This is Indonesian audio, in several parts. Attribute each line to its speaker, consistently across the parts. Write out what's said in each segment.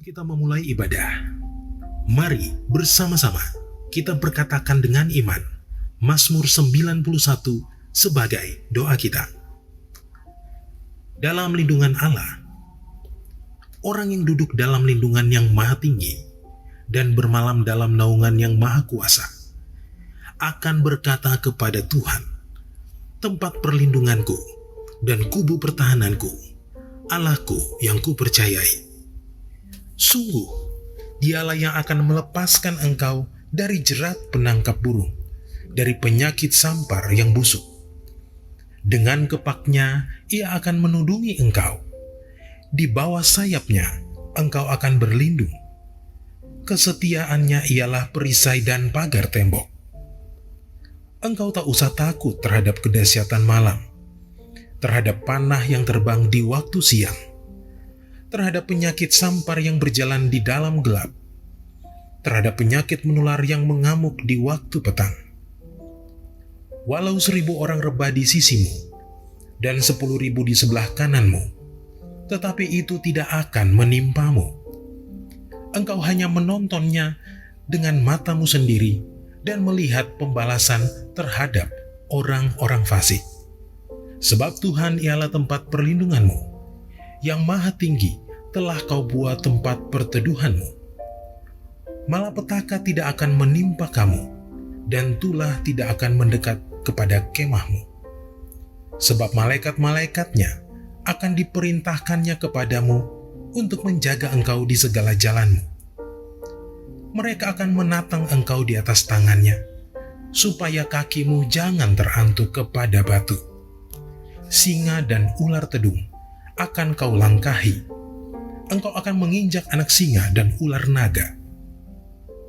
Speaker 1: kita memulai ibadah, mari bersama-sama kita berkatakan dengan iman Mazmur 91 sebagai doa kita. Dalam lindungan Allah, orang yang duduk dalam lindungan yang maha tinggi dan bermalam dalam naungan yang maha kuasa akan berkata kepada Tuhan, tempat perlindunganku dan kubu pertahananku, Allahku yang kupercayai. Sungguh, dialah yang akan melepaskan engkau dari jerat penangkap burung, dari penyakit sampar yang busuk. Dengan kepaknya, ia akan menudungi engkau. Di bawah sayapnya, engkau akan berlindung. Kesetiaannya ialah perisai dan pagar tembok. Engkau tak usah takut terhadap kedahsyatan malam, terhadap panah yang terbang di waktu siang, terhadap penyakit sampar yang berjalan di dalam gelap, terhadap penyakit menular yang mengamuk di waktu petang. Walau 1.000 orang rebah di sisimu dan 10.000 di sebelah kananmu, tetapi itu tidak akan menimpamu. Engkau hanya menontonnya dengan matamu sendiri dan melihat pembalasan terhadap orang-orang fasik. Sebab Tuhan ialah tempat perlindunganmu, yang maha tinggi telah kau buat tempat perteduhanmu. Malapetaka tidak akan menimpa kamu, dan tulah tidak akan mendekat kepada kemahmu. Sebab malaikat-malaikatnya akan diperintahkannya kepadamu untuk menjaga engkau di segala jalanmu. Mereka akan menatang engkau di atas tangannya, supaya kakimu jangan terantuk kepada batu. Singa dan ular tedung akan kau langkahi. Engkau akan menginjak anak singa dan ular naga.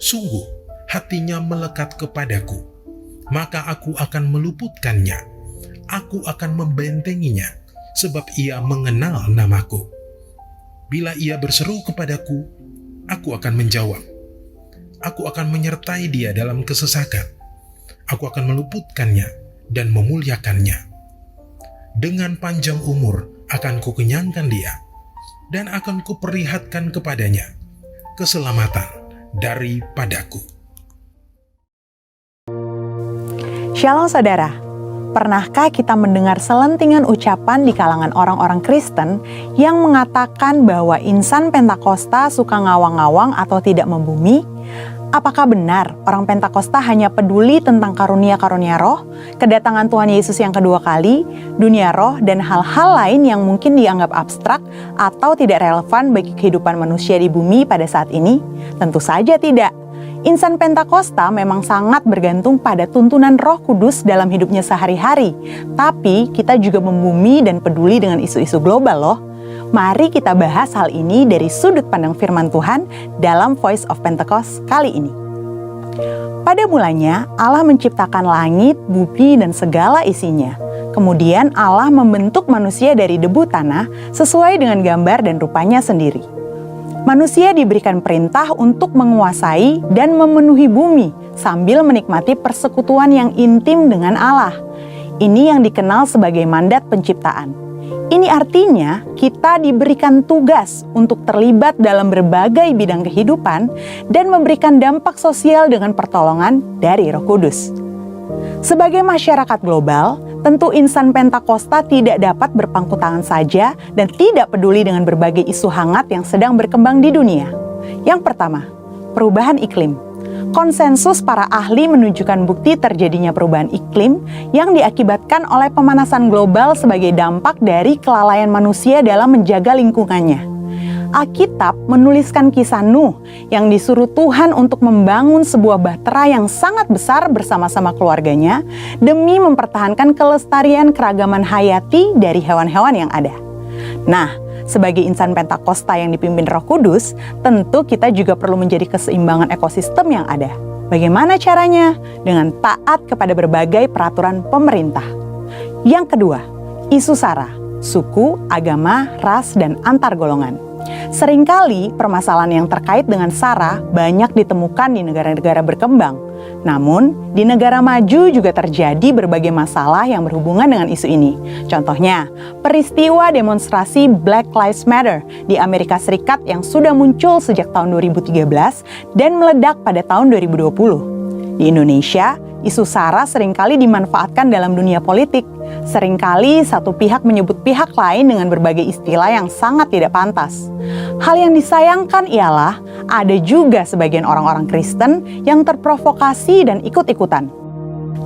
Speaker 1: Sungguh, hatinya melekat kepadaku, maka aku akan meluputkannya. Aku akan membentenginya, sebab ia mengenal namaku. Bila ia berseru kepadaku, aku akan menjawab. Aku akan menyertai dia dalam kesesakan. Aku akan meluputkannya dan memuliakannya. Dengan panjang umur akan kukenyangkan dia, dan akan kuperlihatkan kepadanya keselamatan daripadaku.
Speaker 2: Shalom saudara, pernahkah kita mendengar selentingan ucapan di kalangan orang-orang Kristen yang mengatakan bahwa insan Pentakosta suka ngawang-ngawang atau tidak membumi? Apakah benar orang Pentakosta hanya peduli tentang karunia-karunia roh, kedatangan Tuhan Yesus yang kedua kali, dunia roh, dan hal-hal lain yang mungkin dianggap abstrak atau tidak relevan bagi kehidupan manusia di bumi pada saat ini? Tentu saja tidak. Insan Pentakosta memang sangat bergantung pada tuntunan Roh Kudus dalam hidupnya sehari-hari. Tapi kita juga membumi dan peduli dengan isu-isu global loh. Mari kita bahas hal ini dari sudut pandang firman Tuhan dalam Voice of Pentecost kali ini. Pada mulanya, Allah menciptakan langit, bumi, dan segala isinya. Kemudian Allah membentuk manusia dari debu tanah sesuai dengan gambar dan rupanya sendiri. Manusia diberikan perintah untuk menguasai dan memenuhi bumi sambil menikmati persekutuan yang intim dengan Allah. Ini yang dikenal sebagai mandat penciptaan. Ini artinya kita diberikan tugas untuk terlibat dalam berbagai bidang kehidupan dan memberikan dampak sosial dengan pertolongan dari Roh Kudus. Sebagai masyarakat global, tentu insan Pentakosta tidak dapat berpangku tangan saja dan tidak peduli dengan berbagai isu hangat yang sedang berkembang di dunia. Yang pertama, perubahan iklim. Konsensus para ahli menunjukkan bukti terjadinya perubahan iklim yang diakibatkan oleh pemanasan global sebagai dampak dari kelalaian manusia dalam menjaga lingkungannya. Alkitab menuliskan kisah Nuh yang disuruh Tuhan untuk membangun sebuah bahtera yang sangat besar bersama-sama keluarganya demi mempertahankan kelestarian keragaman hayati dari hewan-hewan yang ada. Nah, sebagai insan Pentakosta yang dipimpin Roh Kudus, tentu kita juga perlu menjadi keseimbangan ekosistem yang ada. Bagaimana caranya? Dengan taat kepada berbagai peraturan pemerintah. Yang kedua, isu SARA, suku, agama, ras, dan antar golongan. Seringkali permasalahan yang terkait dengan SARA banyak ditemukan di negara-negara berkembang. Namun, di negara maju juga terjadi berbagai masalah yang berhubungan dengan isu ini. Contohnya, peristiwa demonstrasi Black Lives Matter di Amerika Serikat yang sudah muncul sejak tahun 2013 dan meledak pada tahun 2020. Di Indonesia, isu SARA seringkali dimanfaatkan dalam dunia politik. Seringkali satu pihak menyebut pihak lain dengan berbagai istilah yang sangat tidak pantas. Hal yang disayangkan ialah ada juga sebagian orang-orang Kristen yang terprovokasi dan ikut-ikutan.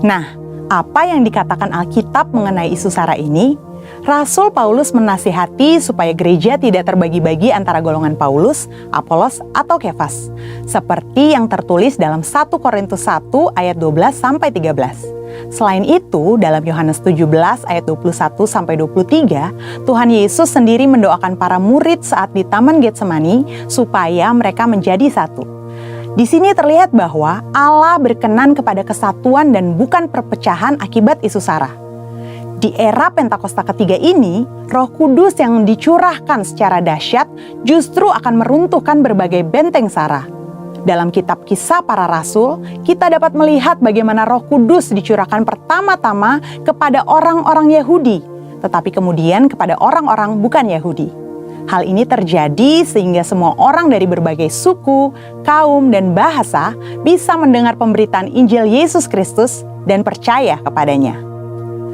Speaker 2: Nah, apa yang dikatakan Alkitab mengenai isu SARA ini? Rasul Paulus menasihati supaya gereja tidak terbagi-bagi antara golongan Paulus, Apolos, atau Kefas, seperti yang tertulis dalam 1 Korintus 1 ayat 12-13. Selain itu, dalam Yohanes 17 ayat 21-23, Tuhan Yesus sendiri mendoakan para murid saat di Taman Getsemani supaya mereka menjadi satu. Di sini terlihat bahwa Allah berkenan kepada kesatuan dan bukan perpecahan akibat isu SARA. Di era Pentakosta ketiga ini, Roh Kudus yang dicurahkan secara dahsyat justru akan meruntuhkan berbagai benteng SARA. Dalam kitab Kisah Para Rasul, kita dapat melihat bagaimana Roh Kudus dicurahkan pertama-tama kepada orang-orang Yahudi, tetapi kemudian kepada orang-orang bukan Yahudi. Hal ini terjadi sehingga semua orang dari berbagai suku, kaum, dan bahasa bisa mendengar pemberitaan Injil Yesus Kristus dan percaya kepadanya.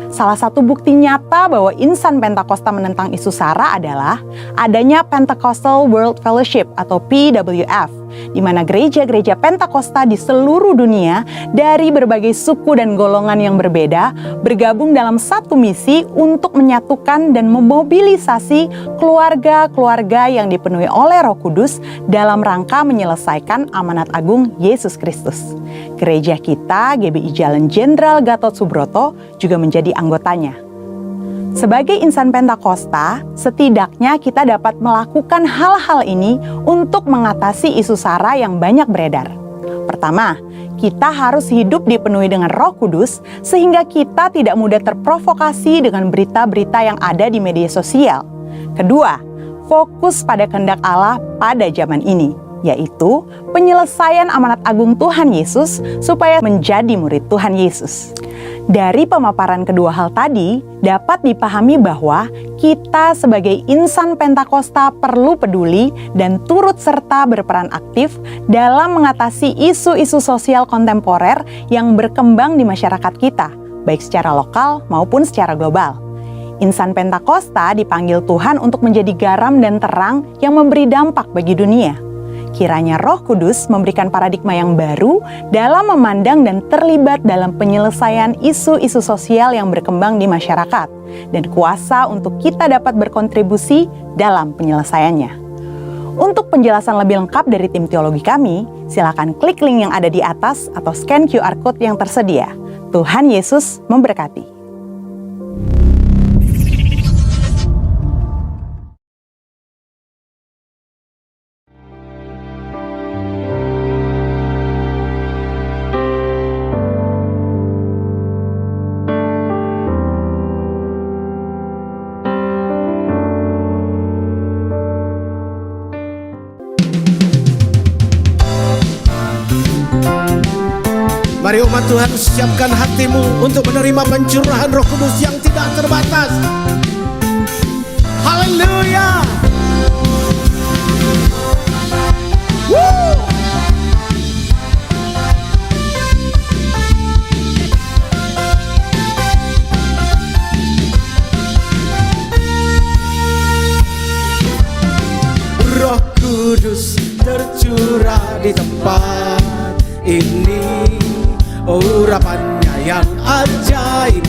Speaker 2: Salah satu bukti nyata bahwa insan Pentakosta menentang isu SARA adalah adanya Pentecostal World Fellowship atau PWF, di mana gereja-gereja Pentakosta di seluruh dunia dari berbagai suku dan golongan yang berbeda bergabung dalam satu misi untuk menyatukan dan memobilisasi keluarga-keluarga yang dipenuhi oleh Roh Kudus dalam rangka menyelesaikan amanat agung Yesus Kristus. Gereja kita, GBI Jalan Jenderal Gatot Subroto, juga menjadi anggotanya. Sebagai insan Pentakosta, setidaknya kita dapat melakukan hal-hal ini untuk mengatasi isu SARA yang banyak beredar. Pertama, kita harus hidup dipenuhi dengan Roh Kudus sehingga kita tidak mudah terprovokasi dengan berita-berita yang ada di media sosial. Kedua, fokus pada kehendak Allah pada zaman ini, yaitu penyelesaian amanat agung Tuhan Yesus supaya menjadi murid Tuhan Yesus. Dari pemaparan kedua hal tadi, dapat dipahami bahwa kita sebagai insan Pentakosta perlu peduli dan turut serta berperan aktif dalam mengatasi isu-isu sosial kontemporer yang berkembang di masyarakat kita, baik secara lokal maupun secara global. Insan Pentakosta dipanggil Tuhan untuk menjadi garam dan terang yang memberi dampak bagi dunia. Kiranya Roh Kudus memberikan paradigma yang baru dalam memandang dan terlibat dalam penyelesaian isu-isu sosial yang berkembang di masyarakat, dan kuasa untuk kita dapat berkontribusi dalam penyelesaiannya. Untuk penjelasan lebih lengkap dari tim teologi kami, silakan klik link yang ada di atas atau scan QR Code yang tersedia. Tuhan Yesus memberkati.
Speaker 3: Mari umat Tuhan, siapkan hatimu untuk menerima pencurahan Roh Kudus yang tidak terbatas. Haleluya! Roh Kudus tercurah di tempat ini. Urapannya yang ajaib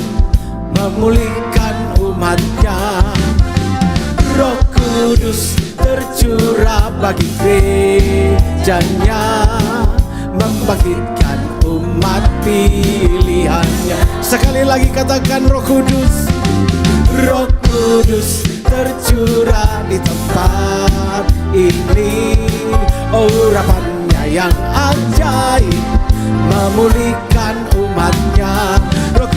Speaker 3: memulihkan umatnya. Roh Kudus tercurah bagi gerejanya, membangkitkan umat pilihannya. Sekali lagi katakan Roh Kudus. Roh Kudus tercurah di tempat ini. Urapannya yang ajaib memulihkan umatnya. Roh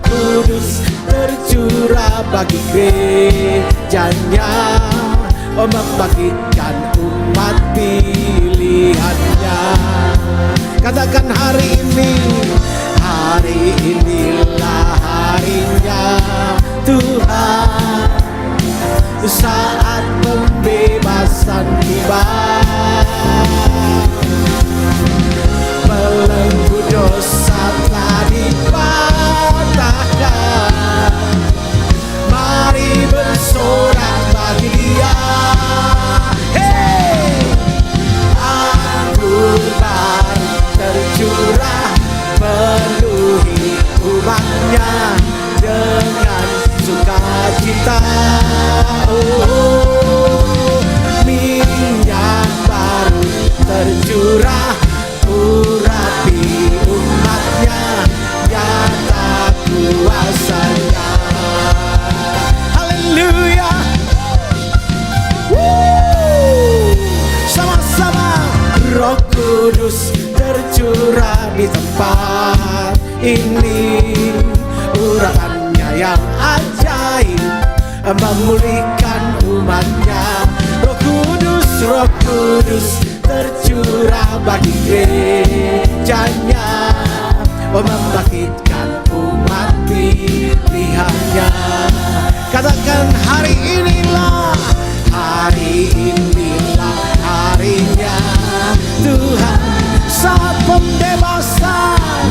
Speaker 3: Kudus tercurah bagi gerejanya, membangkitkan umat pilihannya. Katakan hari inilah harinya Tuhan, saat pembebasan tiba. Belenggu dosa telah dipatahkan, mari bersorak bagi Dia. Hey, anggur baru tercurah, penuhi umatnya dengan sukacita. Oh, minyak baru tercurah, urapi umatnya, nyata kuasanya. Haleluya. Sama-sama. Roh Kudus tercurah di tempat ini, urapannya yang ajaib memulihkan umatnya. Roh Kudus tercurah bagi gerejanya, membangkitkan umat pilihannya. Katakan hari inilah harinya Tuhan, saat pembebasan.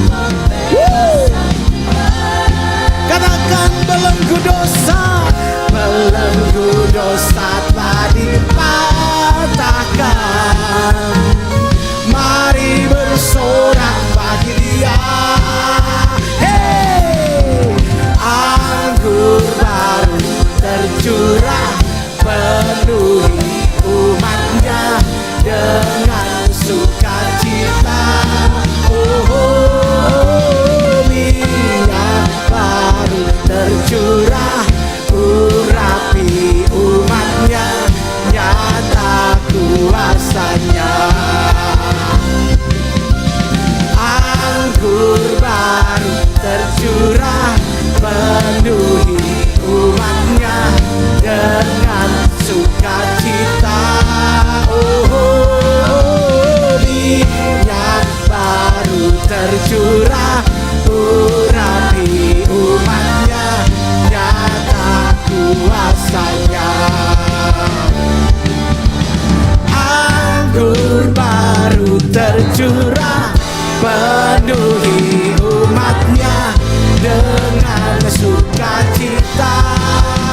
Speaker 3: Katakan belenggu dosa telah dipatahkan, mari bersorak bagi Dia. Hey, anggur baru tercurah, penuhi umatnya dengan sukacita. Oh, minyak baru tercurah, urapi umatnya, nyata kuasanya. Anggur baru tercurah, penuhi umatnya dengan sukacita. Oh, minyak baru tercurah, urapi umatnya, nyata kuasanya. Anggur baru tercurah, penuhi umatnya dengan sukacita.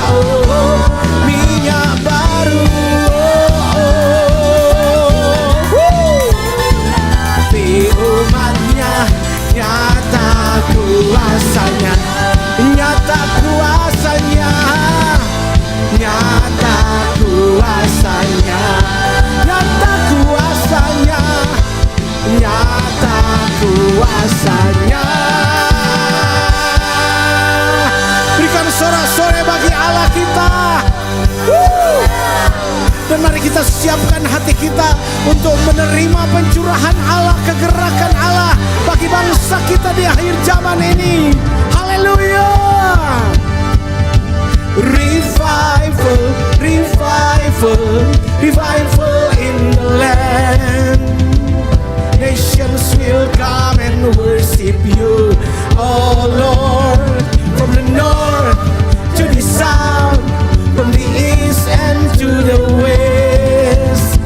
Speaker 3: Oh, minyak baru, di umatnya, nyata kuasanya, nyata kuasanya, nyata kuasanya, nyata kuasanya, nyata kuasanya. Berikan sorak-sorai bagi Allah kita. Dan mari kita siapkan hati kita untuk menerima pencurahan Allah, kegerakan Allah bagi bangsa kita di akhir zaman ini. Haleluya. Revival, revival, revival in the land. Nations will come and worship you, oh Lord. From the north to the south, from the east and to the west,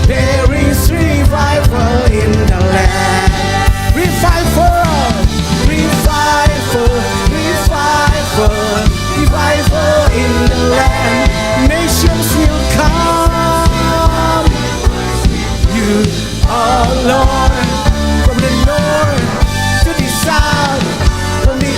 Speaker 3: there is revival in the land. Revival, revival, revival, revival in the land. Nations will come, you, oh Lord. From the north to the south, from the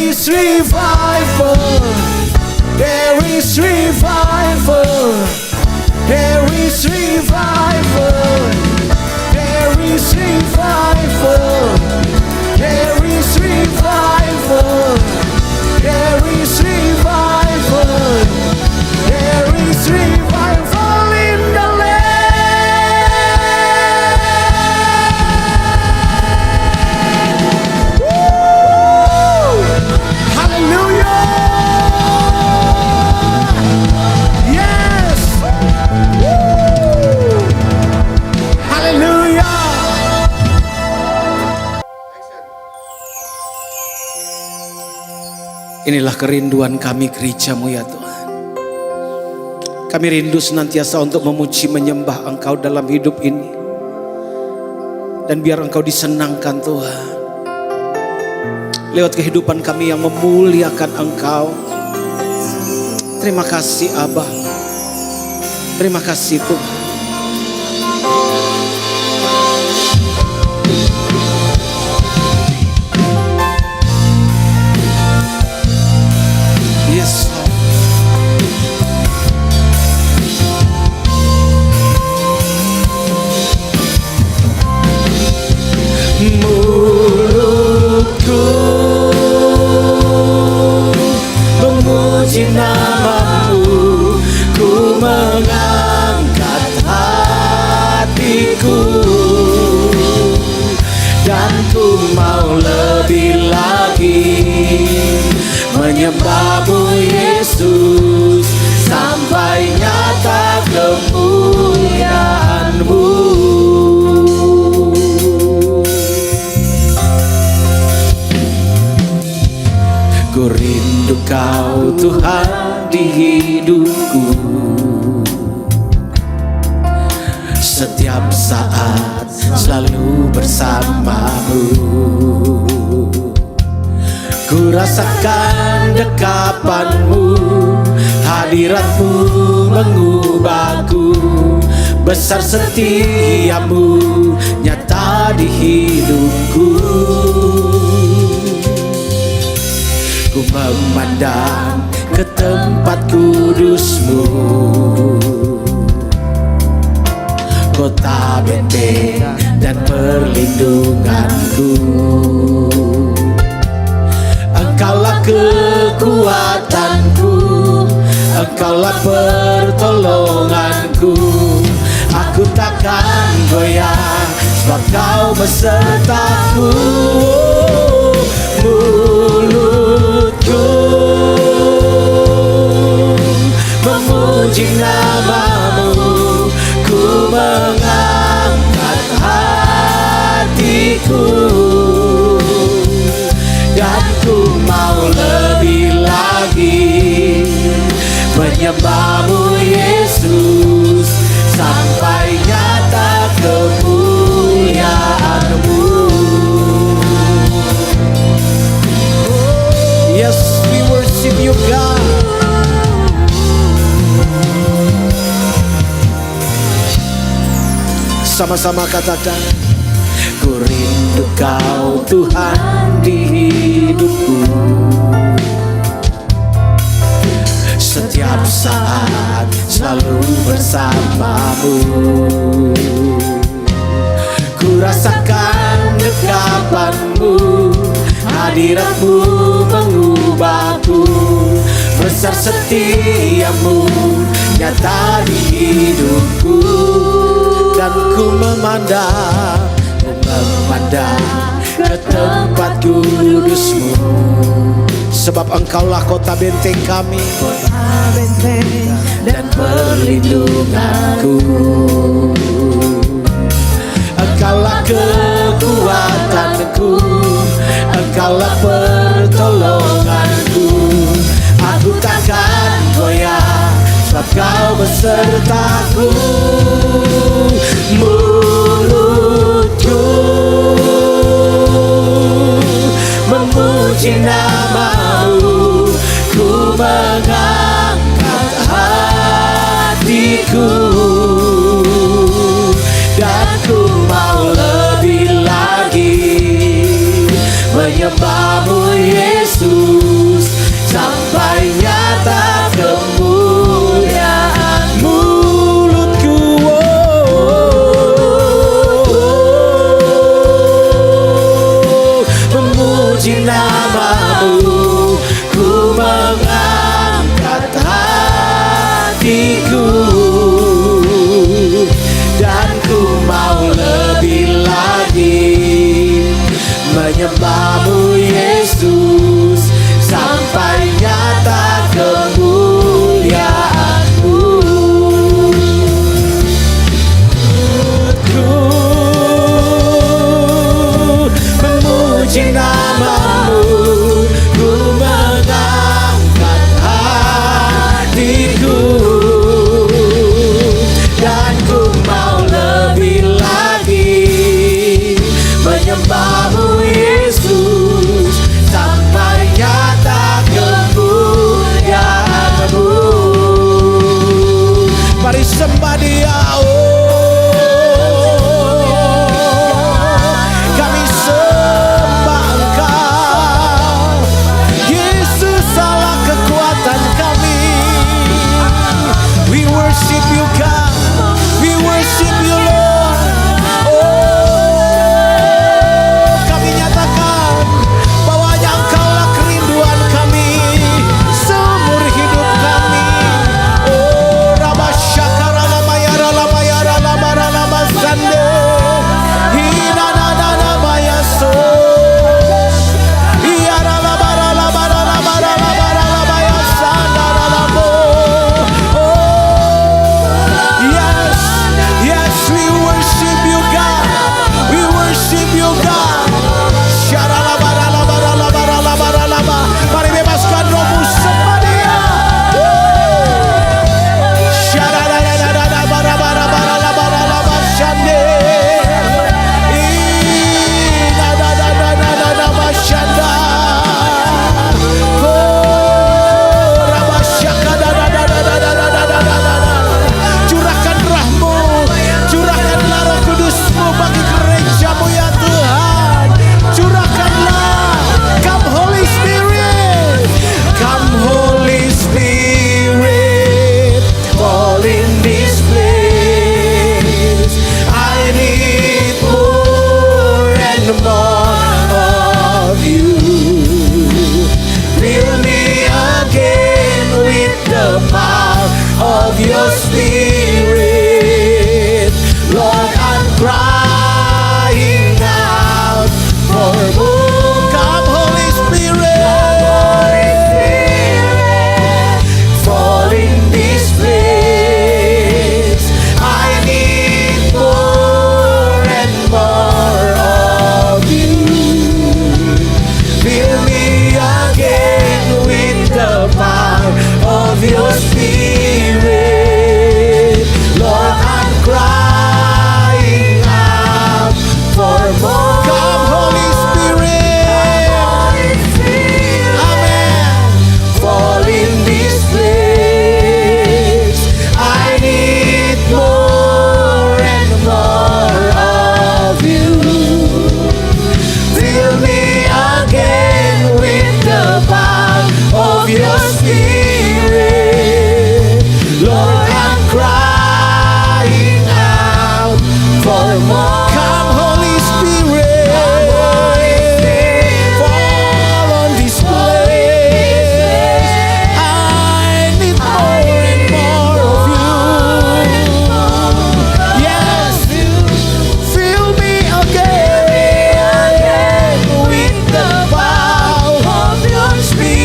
Speaker 3: is revival. There is revival. There is revival. There is revival. There is revival. There is revival. There is revival in the land. Woo! Hallelujah! Yes! Woo! Hallelujah! Inilah kerinduan kami gereja-Mu ya Tuhan. Kami rindu senantiasa untuk memuji menyembah Engkau dalam hidup ini. Dan biar Engkau disenangkan Tuhan. Lewat kehidupan kami yang memuliakan Engkau. Terima kasih Abah. Terima kasih Tuhan. Yes, Lord. Mulutku memuji nama-Mu, ku mengangkat hatiku, dan ku mau lebih lagi menyembah-Mu Yesus, sampai nyata kemuliaan-Mu. Ku rindu Kau Tuhan di hidupku, setiap saat selalu bersama-Mu. Ku rasakan dekapan-Mu, hadirat-Mu mengubahku. Besar setia-Mu nyata di hidupku. Ku memandang ke tempat kudus-Mu, kota benteng dan perlindunganku. Engkaulah kekuatanku, Engkaulah pertolonganku. Aku takkan goyah, sebab Kau besertaku. Mulutku memuji nama-Mu, ku mengangkat hatiku, dan ku mau lebih lagi menyembah-Mu Yesus, sampai nyata kemuliaan-Mu. Yes, we worship You God. Sama-sama katakan, ku rindu Kau Tuhan di hidupku, setiap saat selalu bersama-Mu. Ku rasakan dekapan-Mu, hadirat-Mu mengubahku. Besar setia-Mu nyata di hidupku, dan ku memandang ke tempat kudus-Mu, sebab Engkaulah kota benteng kami, dan perlindunganku. Engkaulah kekuatanku, Engkaulah pertolonganku. Aku takkan goyah, sebab Kau besertaku. Mulutku memuji nama-Mu, ku mengangkat hatiku, dan ku mau lebih lagi menyembah-Mu Yesus,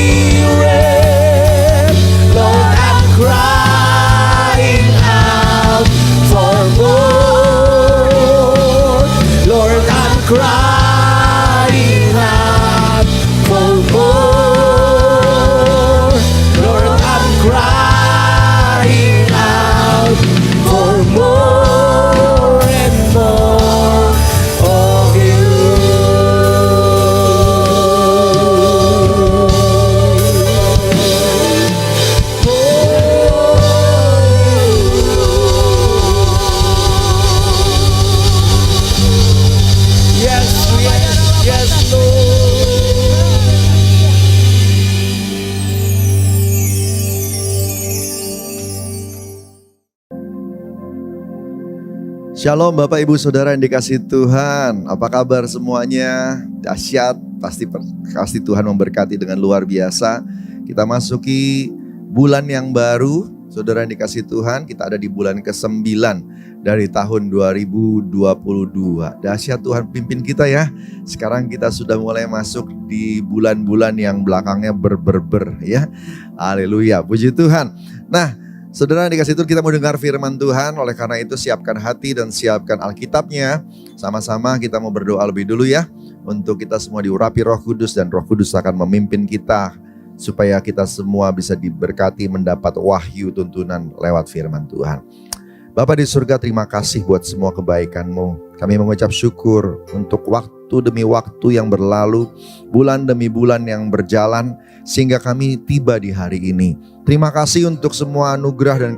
Speaker 3: Spirit. Lord, I'm crying out for more. Lord, I'm crying out for more. Lord, I'm crying out for more and more of you. Yes, yes, yes, Lord.
Speaker 4: Shalom Bapak Ibu Saudara yang dikasihi Tuhan. Apa kabar semuanya? Dahsyat, pasti Tuhan memberkati dengan luar biasa. Kita masuki bulan yang baru. Saudara yang dikasihi Tuhan, kita ada di bulan ke-9 dari tahun 2022. Dahsyat Tuhan pimpin kita ya. Sekarang kita sudah mulai masuk di bulan-bulan yang belakangnya ber ya. Haleluya, puji Tuhan. Nah, saudara yang dikasihi Tuhan, kita mau dengar firman Tuhan. Oleh karena itu siapkan hati dan siapkan Alkitabnya. Sama-sama kita mau berdoa lebih dulu ya. Untuk kita semua diurapi Roh Kudus, dan Roh Kudus akan memimpin kita supaya kita semua bisa diberkati mendapat wahyu tuntunan lewat firman Tuhan. Bapa di surga, terima kasih buat semua kebaikan-Mu. Kami mengucap syukur untuk waktu demi waktu yang berlalu, bulan demi bulan yang berjalan, sehingga kami tiba di hari ini. Terima kasih untuk semua anugerah dan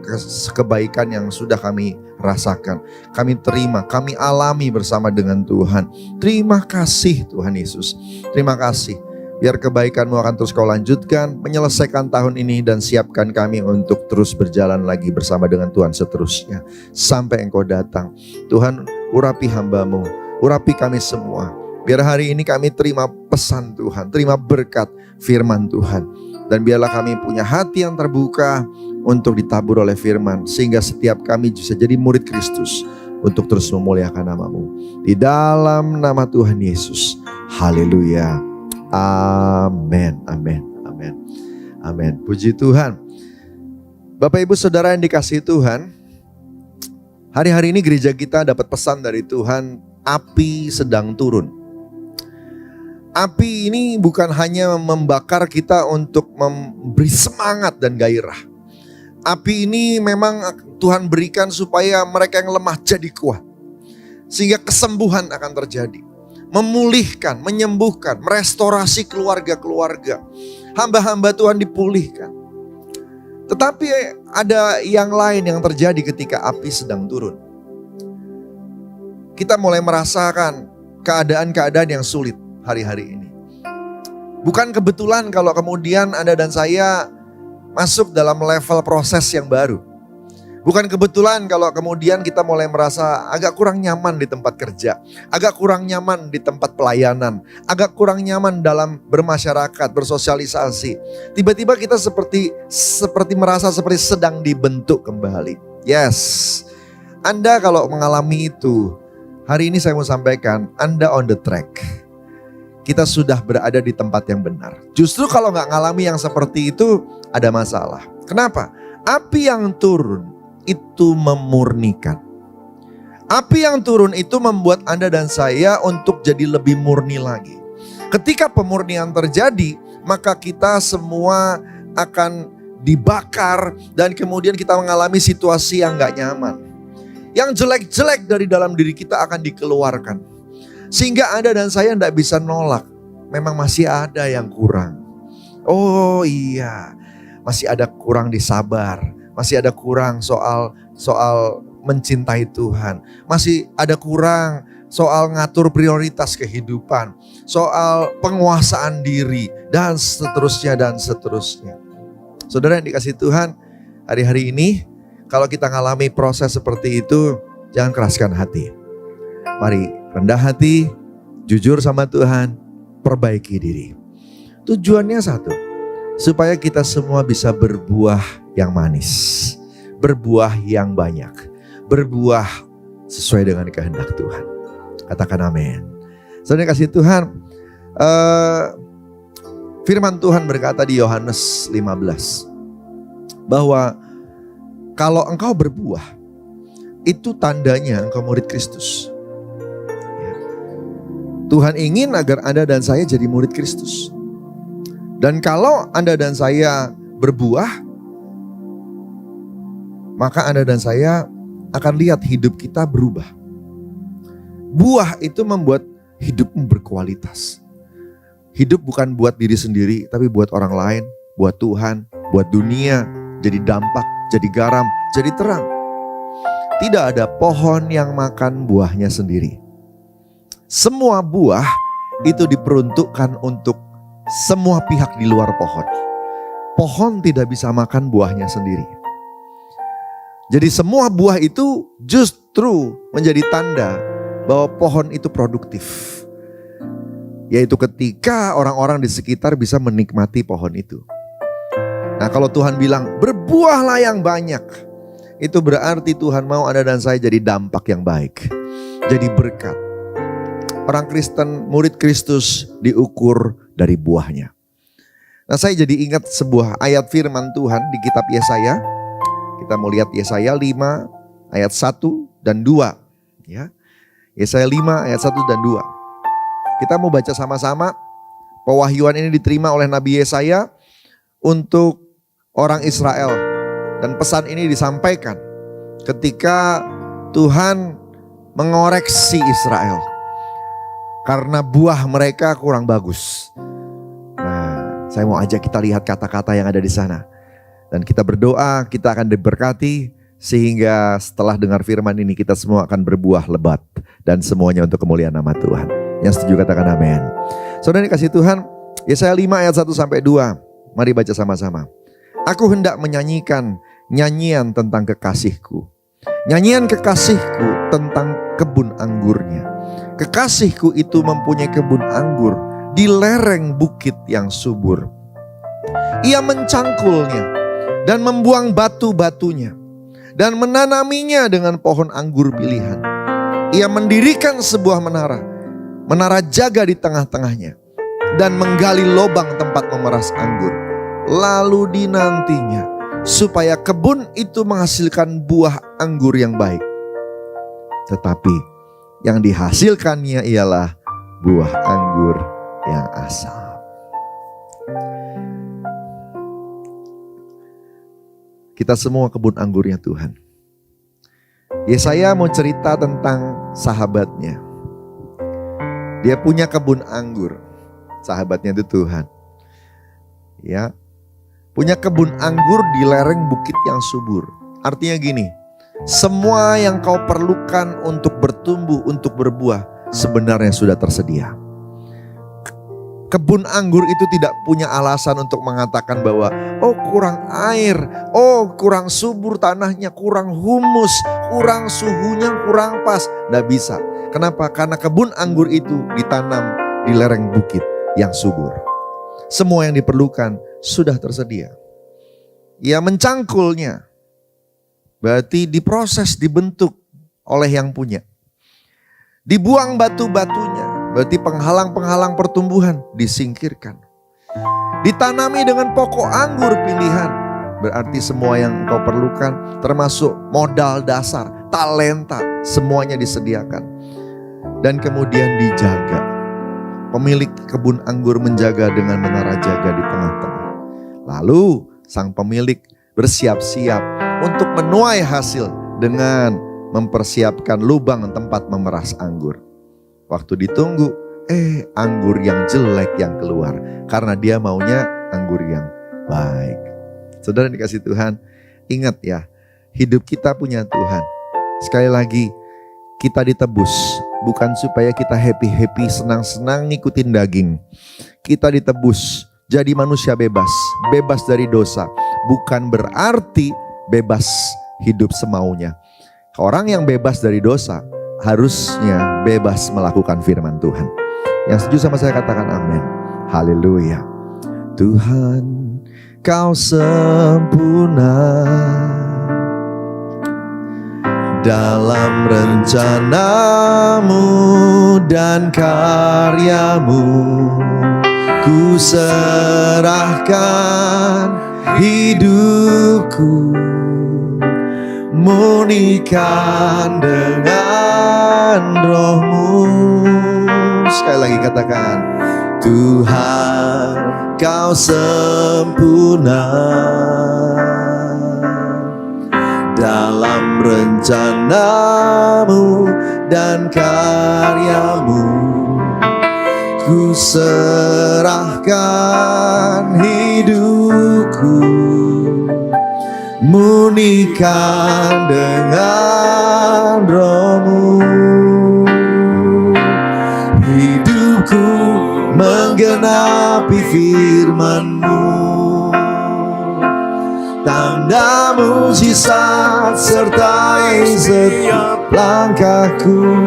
Speaker 4: kebaikan yang sudah kami rasakan. Kami terima, kami alami bersama dengan Tuhan. Terima kasih Tuhan Yesus. Terima kasih. Biar kebaikan-Mu akan terus Kau lanjutkan, menyelesaikan tahun ini, dan siapkan kami untuk terus berjalan lagi bersama dengan Tuhan seterusnya. Sampai Engkau datang. Tuhan, urapi hamba-Mu, urapi kami semua. Biar hari ini kami terima pesan Tuhan, terima berkat firman Tuhan. Dan biarlah kami punya hati yang terbuka untuk ditabur oleh firman, sehingga setiap kami bisa jadi murid Kristus untuk terus memuliakan nama-Mu. Di dalam nama Tuhan Yesus. Haleluya. Amin, amin, amin, amin. Puji Tuhan. Bapak Ibu Saudara yang dikasihi Tuhan, hari-hari ini gereja kita dapat pesan dari Tuhan, api sedang turun. Api ini bukan hanya membakar kita untuk memberi semangat dan gairah. Api ini memang Tuhan berikan supaya mereka yang lemah jadi kuat, sehingga kesembuhan akan terjadi. Memulihkan, menyembuhkan, merestorasi keluarga-keluarga. Hamba-hamba Tuhan dipulihkan. Tetapi ada yang lain yang terjadi ketika api sedang turun. Kita mulai merasakan keadaan-keadaan yang sulit hari-hari ini. Bukan kebetulan kalau kemudian Anda dan saya masuk dalam level proses yang baru. Bukan kebetulan kalau kemudian kita mulai merasa agak kurang nyaman di tempat kerja, agak kurang nyaman di tempat pelayanan, agak kurang nyaman dalam bermasyarakat, bersosialisasi. Tiba-tiba kita seperti merasa seperti sedang dibentuk kembali. Yes, Anda kalau mengalami itu, hari ini saya mau sampaikan, Anda on the track. Kita sudah berada di tempat yang benar. Justru kalau nggak ngalami yang seperti itu, ada masalah. Kenapa? Api yang turun itu memurnikan. Api yang turun itu membuat Anda dan saya untuk jadi lebih murni lagi. Ketika pemurnian terjadi, maka kita semua akan dibakar dan kemudian kita mengalami situasi yang gak nyaman. Yang jelek-jelek dari dalam diri kita akan dikeluarkan. Sehingga Anda dan saya gak bisa nolak. Memang masih ada yang kurang. Oh iya, masih ada kurang di sabar. Masih ada kurang soal mencintai Tuhan. Masih ada kurang soal ngatur prioritas kehidupan. Soal penguasaan diri. Dan seterusnya dan seterusnya. Saudara yang dikasihi Tuhan, hari-hari ini kalau kita ngalami proses seperti itu, jangan keraskan hati. Mari rendah hati, jujur sama Tuhan, perbaiki diri. Tujuannya satu, supaya kita semua bisa berbuah yang manis, berbuah yang banyak, berbuah sesuai dengan kehendak Tuhan. Katakan amin. Saudara kasih Tuhan, Firman Tuhan berkata di Yohanes 15 bahwa kalau engkau berbuah, itu tandanya engkau murid Kristus. Ya. Tuhan ingin agar Anda dan saya jadi murid Kristus. Dan kalau Anda dan saya berbuah, maka Anda dan saya akan lihat hidup kita berubah. Buah itu membuat hidupmu berkualitas. Hidup bukan buat diri sendiri, tapi buat orang lain, buat Tuhan, buat dunia, jadi dampak, jadi garam, jadi terang. Tidak ada pohon yang makan buahnya sendiri. Semua buah itu diperuntukkan untuk semua pihak di luar pohon. Pohon tidak bisa makan buahnya sendiri. Jadi semua buah itu justru menjadi tanda bahwa pohon itu produktif. Yaitu ketika orang-orang di sekitar bisa menikmati pohon itu. Nah, kalau Tuhan bilang berbuahlah yang banyak, itu berarti Tuhan mau Anda dan saya jadi dampak yang baik. Jadi berkat. Orang Kristen, murid Kristus diukur dari buahnya. Nah, saya jadi ingat sebuah ayat firman Tuhan di kitab Yesaya. Kita mau lihat Yesaya 5 ayat 1 dan 2. Ya. Yesaya 5 ayat 1 dan 2. Kita mau baca sama-sama. Pewahyuan ini diterima oleh Nabi Yesaya untuk orang Israel. Dan pesan ini disampaikan ketika Tuhan mengoreksi Israel. Karena buah mereka kurang bagus. Nah, saya mau ajak kita lihat kata-kata yang ada di sana. Dan kita berdoa, kita akan diberkati. Sehingga setelah dengar firman ini kita semua akan berbuah lebat. Dan semuanya untuk kemuliaan nama Tuhan. Yang setuju katakan amin. Saudara dikasih Tuhan, Yesaya 5 ayat 1 sampai 2. Mari baca sama-sama. Aku hendak menyanyikan nyanyian tentang kekasihku. Nyanyian kekasihku tentang kebun anggurnya. Kekasihku itu mempunyai kebun anggur di lereng bukit yang subur. Ia mencangkulnya dan membuang batu-batunya dan menanaminya dengan pohon anggur pilihan. Ia mendirikan sebuah menara jaga di tengah-tengahnya dan menggali lubang tempat memeras anggur. Lalu dinantinya supaya kebun itu menghasilkan buah anggur yang baik. Tetapi yang dihasilkannya ialah buah anggur yang asam. Kita semua kebun anggurnya Tuhan. Yesaya mau cerita tentang sahabatnya. Dia punya kebun anggur. Sahabatnya itu Tuhan. Ya. Punya kebun anggur di lereng bukit yang subur. Artinya gini, semua yang kau perlukan untuk bertumbuh, untuk berbuah sebenarnya sudah tersedia. Kebun anggur itu tidak punya alasan untuk mengatakan bahwa oh kurang air, oh kurang subur tanahnya, kurang humus, kurang suhunya, kurang pas. Nggak bisa. Kenapa? Karena kebun anggur itu ditanam di lereng bukit yang subur. Semua yang diperlukan sudah tersedia. Ia mencangkulnya. Berarti diproses, dibentuk oleh yang punya. Dibuang batu-batunya. Berarti penghalang-penghalang pertumbuhan disingkirkan. Ditanami dengan pokok anggur pilihan. Berarti semua yang kau perlukan termasuk modal dasar, talenta, semuanya disediakan. Dan kemudian dijaga. Pemilik kebun anggur menjaga dengan menara jaga di tengah-tengah. Lalu sang pemilik bersiap-siap untuk menuai hasil dengan mempersiapkan lubang tempat memeras anggur. Waktu ditunggu, anggur yang jelek yang keluar. Karena dia maunya anggur yang baik. Saudara dikasih Tuhan, ingat ya, hidup kita punya Tuhan. Sekali lagi, kita ditebus. Bukan supaya kita happy-happy, senang-senang ngikutin daging. Kita ditebus, jadi manusia bebas. Bebas dari dosa. Bukan berarti bebas hidup semaunya. Orang yang bebas dari dosa harusnya bebas melakukan firman Tuhan. Yang setuju sama saya katakan amin. Haleluya. Tuhan, kau sempurna dalam rencanamu dan karyamu. ku serahkan hidupku, murnikan dengan Roh-Mu. Sekali lagi katakan, Tuhan Kau sempurna dalam rencana-Mu dan karya-Mu. Ku serahkan hidupku, murnikan dengan Roh-Mu. Hidupku menggenapi firman-Mu, tanda mujizat sertai setiap langkahku.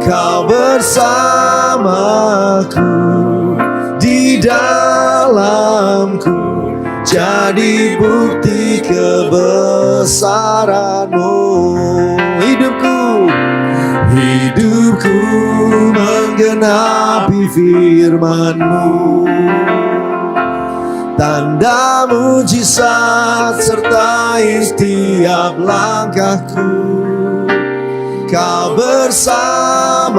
Speaker 4: Kau bersamaku, di dalamku, jadi bukti kebesaran-Mu. Hidupku menggenapi firman-Mu, tanda mujizat sertai setiap langkahku. Kau bersamaku,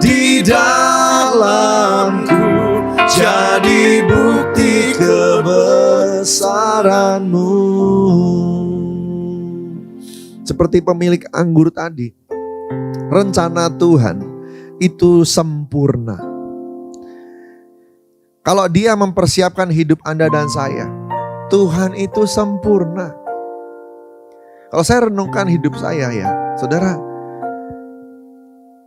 Speaker 4: di dalamku, jadi bukti kebesaran-Mu. Seperti pemilik anggur tadi, rencana Tuhan itu sempurna. Kalau Dia mempersiapkan hidup Anda dan saya, Tuhan itu sempurna. Kalau saya renungkan hidup saya ya, saudara,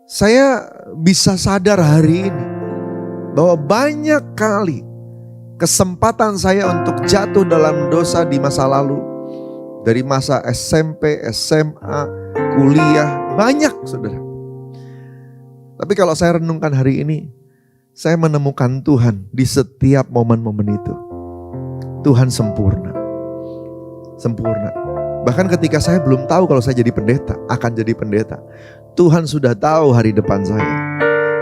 Speaker 4: saya bisa sadar hari ini bahwa banyak kali kesempatan saya untuk jatuh dalam dosa di masa lalu. Dari masa SMP, SMA, kuliah, banyak saudara. Tapi kalau saya renungkan hari ini, saya menemukan Tuhan di setiap momen-momen itu. Tuhan sempurna. Sempurna. Bahkan ketika saya belum tahu kalau saya jadi pendeta, akan jadi pendeta, Tuhan sudah tahu hari depan saya.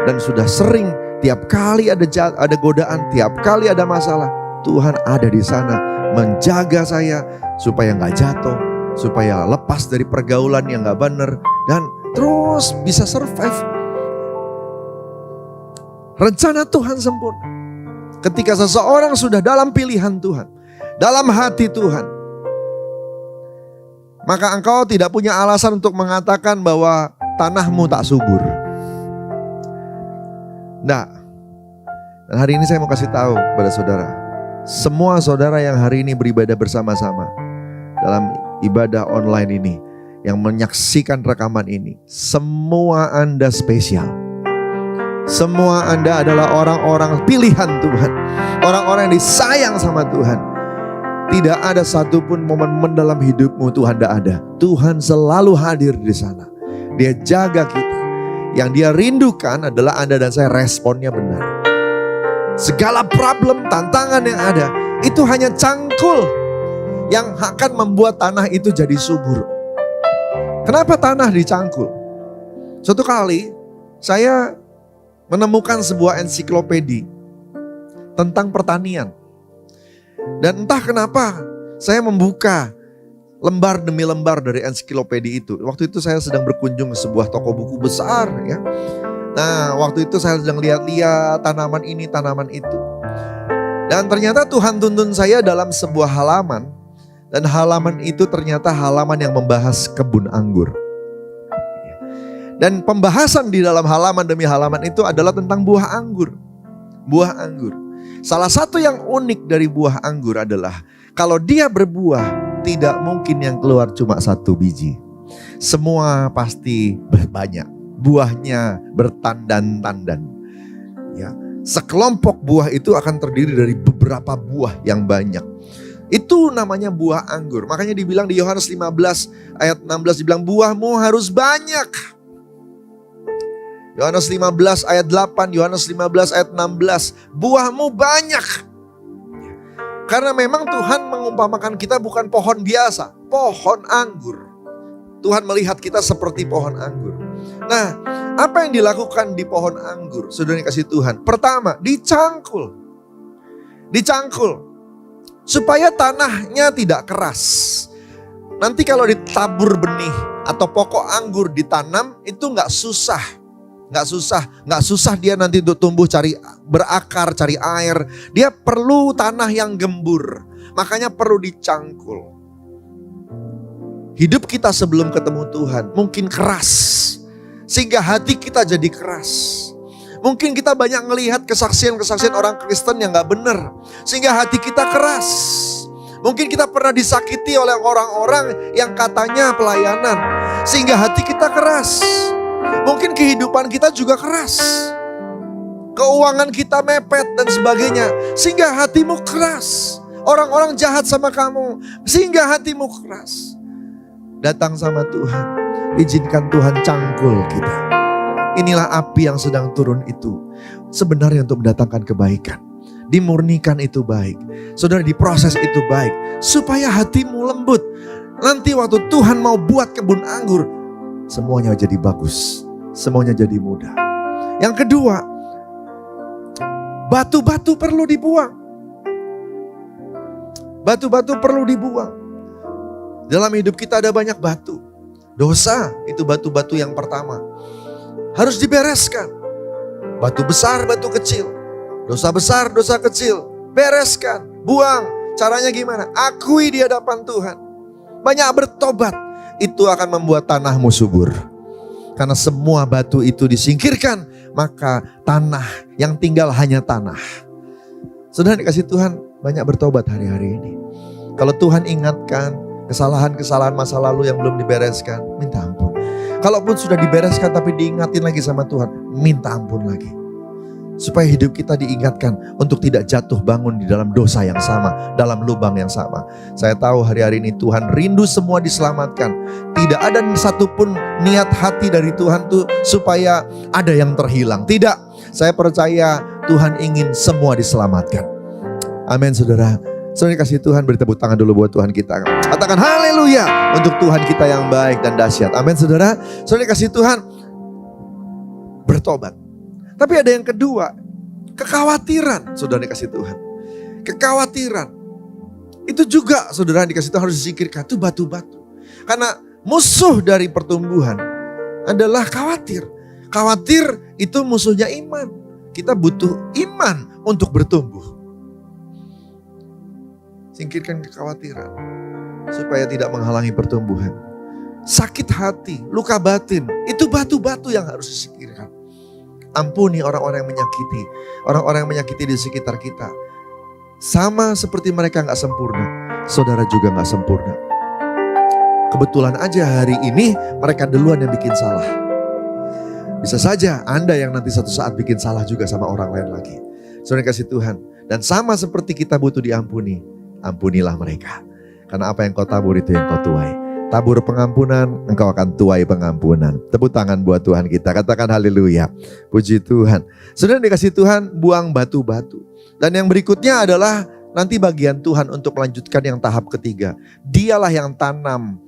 Speaker 4: Dan sudah sering tiap kali ada godaan, tiap kali ada masalah, Tuhan ada di sana menjaga saya supaya gak jatuh, supaya lepas dari pergaulan yang gak benar, dan terus bisa survive. Rencana Tuhan sempurna. Ketika seseorang sudah dalam pilihan Tuhan, dalam hati Tuhan, maka engkau tidak punya alasan untuk mengatakan bahwa tanahmu tak subur. Nah, dan hari ini saya mau kasih tahu kepada saudara, semua saudara yang hari ini beribadah bersama-sama dalam ibadah online ini, yang menyaksikan rekaman ini, semua Anda spesial. Semua Anda adalah orang-orang pilihan Tuhan, orang-orang yang disayang sama Tuhan. Tidak ada satupun momen dalam hidupmu Tuhan tidak ada. Tuhan selalu hadir di sana. Dia jaga kita. Yang Dia rindukan adalah Anda dan saya responnya benar. Segala problem, tantangan yang ada, itu hanya cangkul yang akan membuat tanah itu jadi subur. Kenapa tanah dicangkul? Suatu kali saya menemukan sebuah ensiklopedi tentang pertanian. Dan entah kenapa saya membuka lembar demi lembar dari ensiklopedi itu. Waktu itu saya sedang berkunjung ke sebuah toko buku besar ya. Nah, waktu itu saya sedang lihat-lihat tanaman ini, tanaman itu. Dan ternyata Tuhan tuntun saya dalam sebuah halaman. Dan halaman itu ternyata halaman yang membahas kebun anggur. Dan pembahasan di dalam halaman demi halaman itu adalah tentang buah anggur. Buah anggur. Salah satu yang unik dari buah anggur adalah kalau dia berbuah, tidak mungkin yang keluar cuma satu biji. Semua pasti banyak. Buahnya bertandan-tandan. Ya, sekelompok buah itu akan terdiri dari beberapa buah yang banyak. Itu namanya buah anggur. Makanya dibilang di Yohanes 15 ayat 16 dibilang buahmu harus banyak. Yohanes 15 ayat 8, Yohanes 15 ayat 16, buahmu banyak. Karena memang Tuhan mengumpamakan kita bukan pohon biasa, pohon anggur. Tuhan melihat kita seperti pohon anggur. Nah, apa yang dilakukan di pohon anggur, saudara yang kasih Tuhan? Pertama, dicangkul. Dicangkul. Supaya tanahnya tidak keras. Nanti kalau ditabur benih atau pokok anggur ditanam, itu nggak susah. Nggak susah dia nanti untuk tumbuh, berakar, cari air. Dia perlu tanah yang gembur. Makanya perlu dicangkul. Hidup kita sebelum ketemu Tuhan mungkin keras. Sehingga hati kita jadi keras. Mungkin kita banyak melihat kesaksian-kesaksian orang Kristen yang gak benar. Sehingga hati kita keras. Mungkin kita pernah disakiti oleh orang-orang yang katanya pelayanan. Sehingga hati kita keras. Mungkin kehidupan kita juga keras. Keuangan kita mepet dan sebagainya. Sehingga hatimu keras. Orang-orang jahat sama kamu. Sehingga hatimu keras. Datang sama Tuhan. Izinkan Tuhan cangkul kita. Inilah api yang sedang turun itu. Sebenarnya untuk mendatangkan kebaikan. Dimurnikan itu baik. Saudara, diproses itu baik. Supaya hatimu lembut. Nanti waktu Tuhan mau buat kebun anggur. Semuanya jadi bagus. Semuanya jadi mudah. Yang kedua. Batu-batu perlu dibuang. Batu-batu perlu dibuang. Dalam hidup kita ada banyak batu. Dosa itu batu-batu yang pertama. Harus dibereskan. Batu besar, batu kecil. Dosa besar, dosa kecil. Bereskan, buang. Caranya gimana? Akui di hadapan Tuhan. Banyak bertobat. Itu akan membuat tanahmu subur. Karena semua batu itu disingkirkan. Maka tanah yang tinggal hanya tanah. Saudara dikasih Tuhan, banyak bertobat hari-hari ini. Kalau Tuhan ingatkan kesalahan-kesalahan masa lalu yang belum dibereskan, minta ampun. Kalaupun sudah dibereskan tapi diingatin lagi sama Tuhan, minta ampun lagi. Supaya hidup kita diingatkan untuk tidak jatuh bangun di dalam dosa yang sama, dalam lubang yang sama. Saya tahu hari-hari ini Tuhan rindu semua diselamatkan. Tidak ada satupun niat hati dari Tuhan tuh supaya ada yang terhilang. Tidak, saya percaya Tuhan ingin semua diselamatkan. Amin, saudara. Saudara kasih Tuhan, beri tepuk tangan dulu buat Tuhan kita. Katakan haleluya untuk Tuhan kita yang baik dan dahsyat. Amin, saudara. Saudara kasih Tuhan, bertobat. Tapi ada yang kedua, kekhawatiran. Saudara dikasih Tuhan, kekhawatiran. Itu juga saudara dikasih Tuhan harus disingkirkan. Itu batu-batu. Karena musuh dari pertumbuhan adalah khawatir. Khawatir itu musuhnya iman. Kita butuh iman untuk bertumbuh. Singkirkan kekhawatiran supaya tidak menghalangi pertumbuhan. Sakit hati, luka batin, itu batu-batu yang harus disingkirkan. Ampuni orang-orang yang menyakiti, orang-orang yang menyakiti di sekitar kita. Sama seperti mereka gak sempurna, saudara juga gak sempurna. Kebetulan aja hari ini mereka duluan yang bikin salah. Bisa saja Anda yang nanti satu saat bikin salah juga sama orang lain lagi. Saudara kasih Tuhan, dan sama seperti kita butuh diampuni, ampunilah mereka. Karena apa yang kau tabur itu yang kau tuai. Tabur pengampunan, engkau akan tuai pengampunan. Tepuk tangan buat Tuhan kita. Katakan haleluya. Puji Tuhan. Saudara dikasih Tuhan, buang batu-batu. Dan yang berikutnya adalah nanti bagian Tuhan untuk melanjutkan yang tahap ketiga. Dialah yang tanam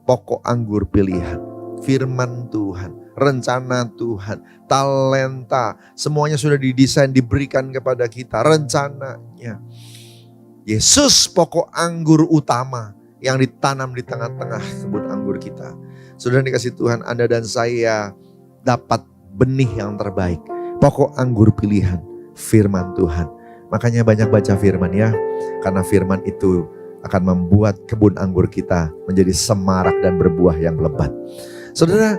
Speaker 4: pokok anggur pilihan. Firman Tuhan, rencana Tuhan, talenta. Semuanya sudah didesain, diberikan kepada kita. Rencananya. Yesus pokok anggur utama yang ditanam di tengah-tengah kebun anggur kita. Saudara dikasih Tuhan, Anda dan saya dapat benih yang terbaik. Pokok anggur pilihan, firman Tuhan. Makanya banyak baca firman ya. Karena firman itu akan membuat kebun anggur kita menjadi semarak dan berbuah yang lebat. Saudara,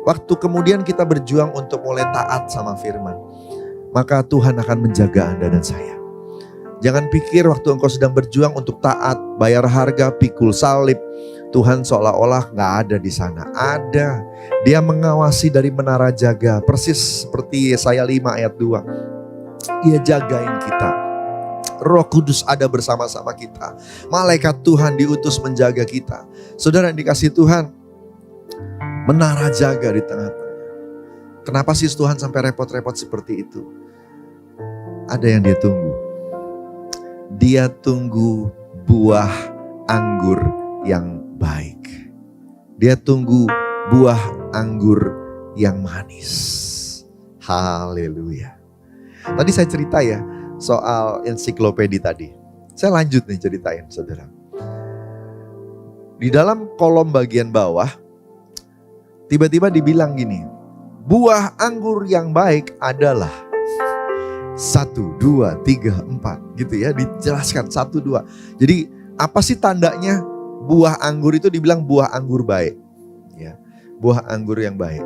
Speaker 4: waktu kemudian kita berjuang untuk mulai taat sama firman, maka Tuhan akan menjaga Anda dan saya. Jangan pikir waktu engkau sedang berjuang untuk taat, bayar harga, pikul salib, Tuhan seolah-olah gak ada di sana. Ada. Dia mengawasi dari menara jaga, persis seperti Yesaya 5 ayat 2. Ia jagain kita. Roh Kudus ada bersama-sama kita. Malaikat Tuhan diutus menjaga kita. Saudara yang dikasih Tuhan, menara jaga di tengah-tengah. Kenapa sih Tuhan sampai repot-repot seperti itu? Ada yang dia tunggu. Dia tunggu buah anggur yang baik. Dia tunggu buah anggur yang manis. Haleluya. Tadi saya cerita ya soal ensiklopedia tadi. Saya lanjut nih ceritain saudara. Di dalam kolom bagian bawah, tiba-tiba dibilang gini, buah anggur yang baik adalah 1, 2, 3, 4 gitu ya, dijelaskan 1, 2. Jadi apa sih tandanya buah anggur itu dibilang buah anggur baik? Ya, buah anggur yang baik.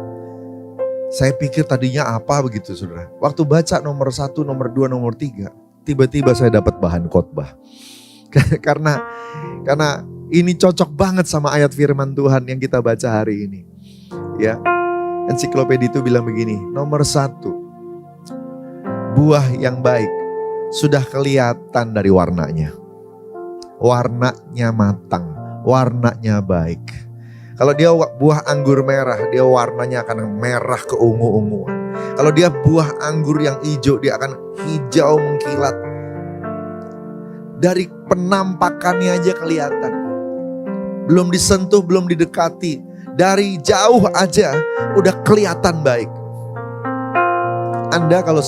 Speaker 4: Saya pikir tadinya apa begitu saudara. Waktu baca nomor 1, nomor 2, nomor 3, tiba-tiba saya dapat bahan khotbah. Karena ini cocok banget sama ayat firman Tuhan yang kita baca hari ini. Ya, ensiklopedia itu bilang begini, nomor 1, buah yang baik sudah kelihatan dari warnanya. Warnanya matang, warnanya baik. Kalau dia buah anggur merah, dia warnanya akan merah keungu-unguan. Kalau dia buah anggur yang hijau, dia akan hijau mengkilat. Dari penampakannya aja kelihatan. Belum disentuh, belum didekati. Dari jauh aja udah kelihatan baik. Anda kalau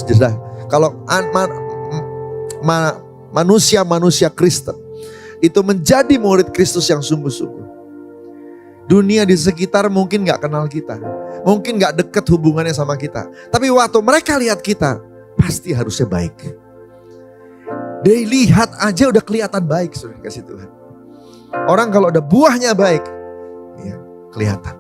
Speaker 4: manusia Kristen itu menjadi murid Kristus yang sungguh-sungguh. Dunia di sekitar mungkin gak kenal kita. Mungkin gak deket hubungannya sama kita. Tapi waktu mereka lihat kita, pasti harusnya baik. Dia lihat aja udah kelihatan baik, saudara kasih Tuhan. Orang kalau ada buahnya baik, ya, kelihatan.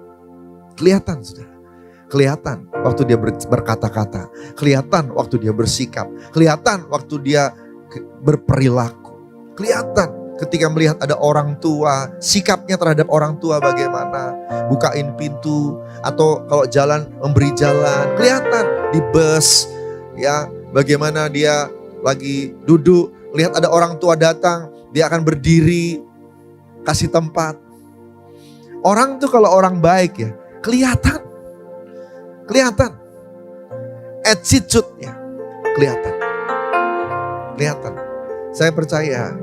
Speaker 4: Kelihatan saudara. Kelihatan waktu dia berkata-kata. Kelihatan waktu dia bersikap. Kelihatan waktu dia berperilaku. Kelihatan ketika melihat ada orang tua, sikapnya terhadap orang tua bagaimana. Bukain pintu atau kalau jalan memberi jalan. Kelihatan di bus, ya, bagaimana dia lagi duduk. Lihat ada orang tua datang, dia akan berdiri, kasih tempat. Orang tuh kalau orang baik ya, kelihatan. Kelihatan. Attitude-nya kelihatan. Kelihatan. Saya percaya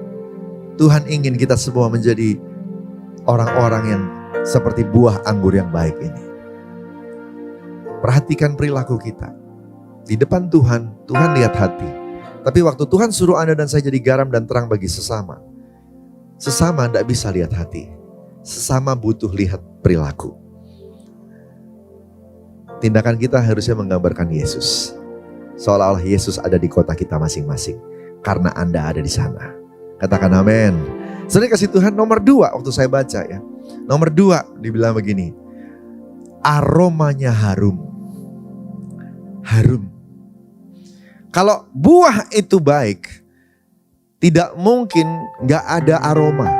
Speaker 4: Tuhan ingin kita semua menjadi orang-orang yang seperti buah anggur yang baik ini. Perhatikan perilaku kita. Di depan Tuhan, Tuhan lihat hati. Tapi waktu Tuhan suruh Anda dan saya jadi garam dan terang bagi sesama. Sesama tidak bisa lihat hati. Sesama butuh lihat perilaku. Tindakan kita harusnya menggambarkan Yesus. Seolah-olah Yesus ada di kota kita masing-masing. Karena Anda ada di sana. Katakan amin. Saudara kasih Tuhan nomor 2 waktu saya baca ya. Nomor 2 dibilang begini. Aromanya harum. Harum. Kalau buah itu baik, tidak mungkin gak ada aroma.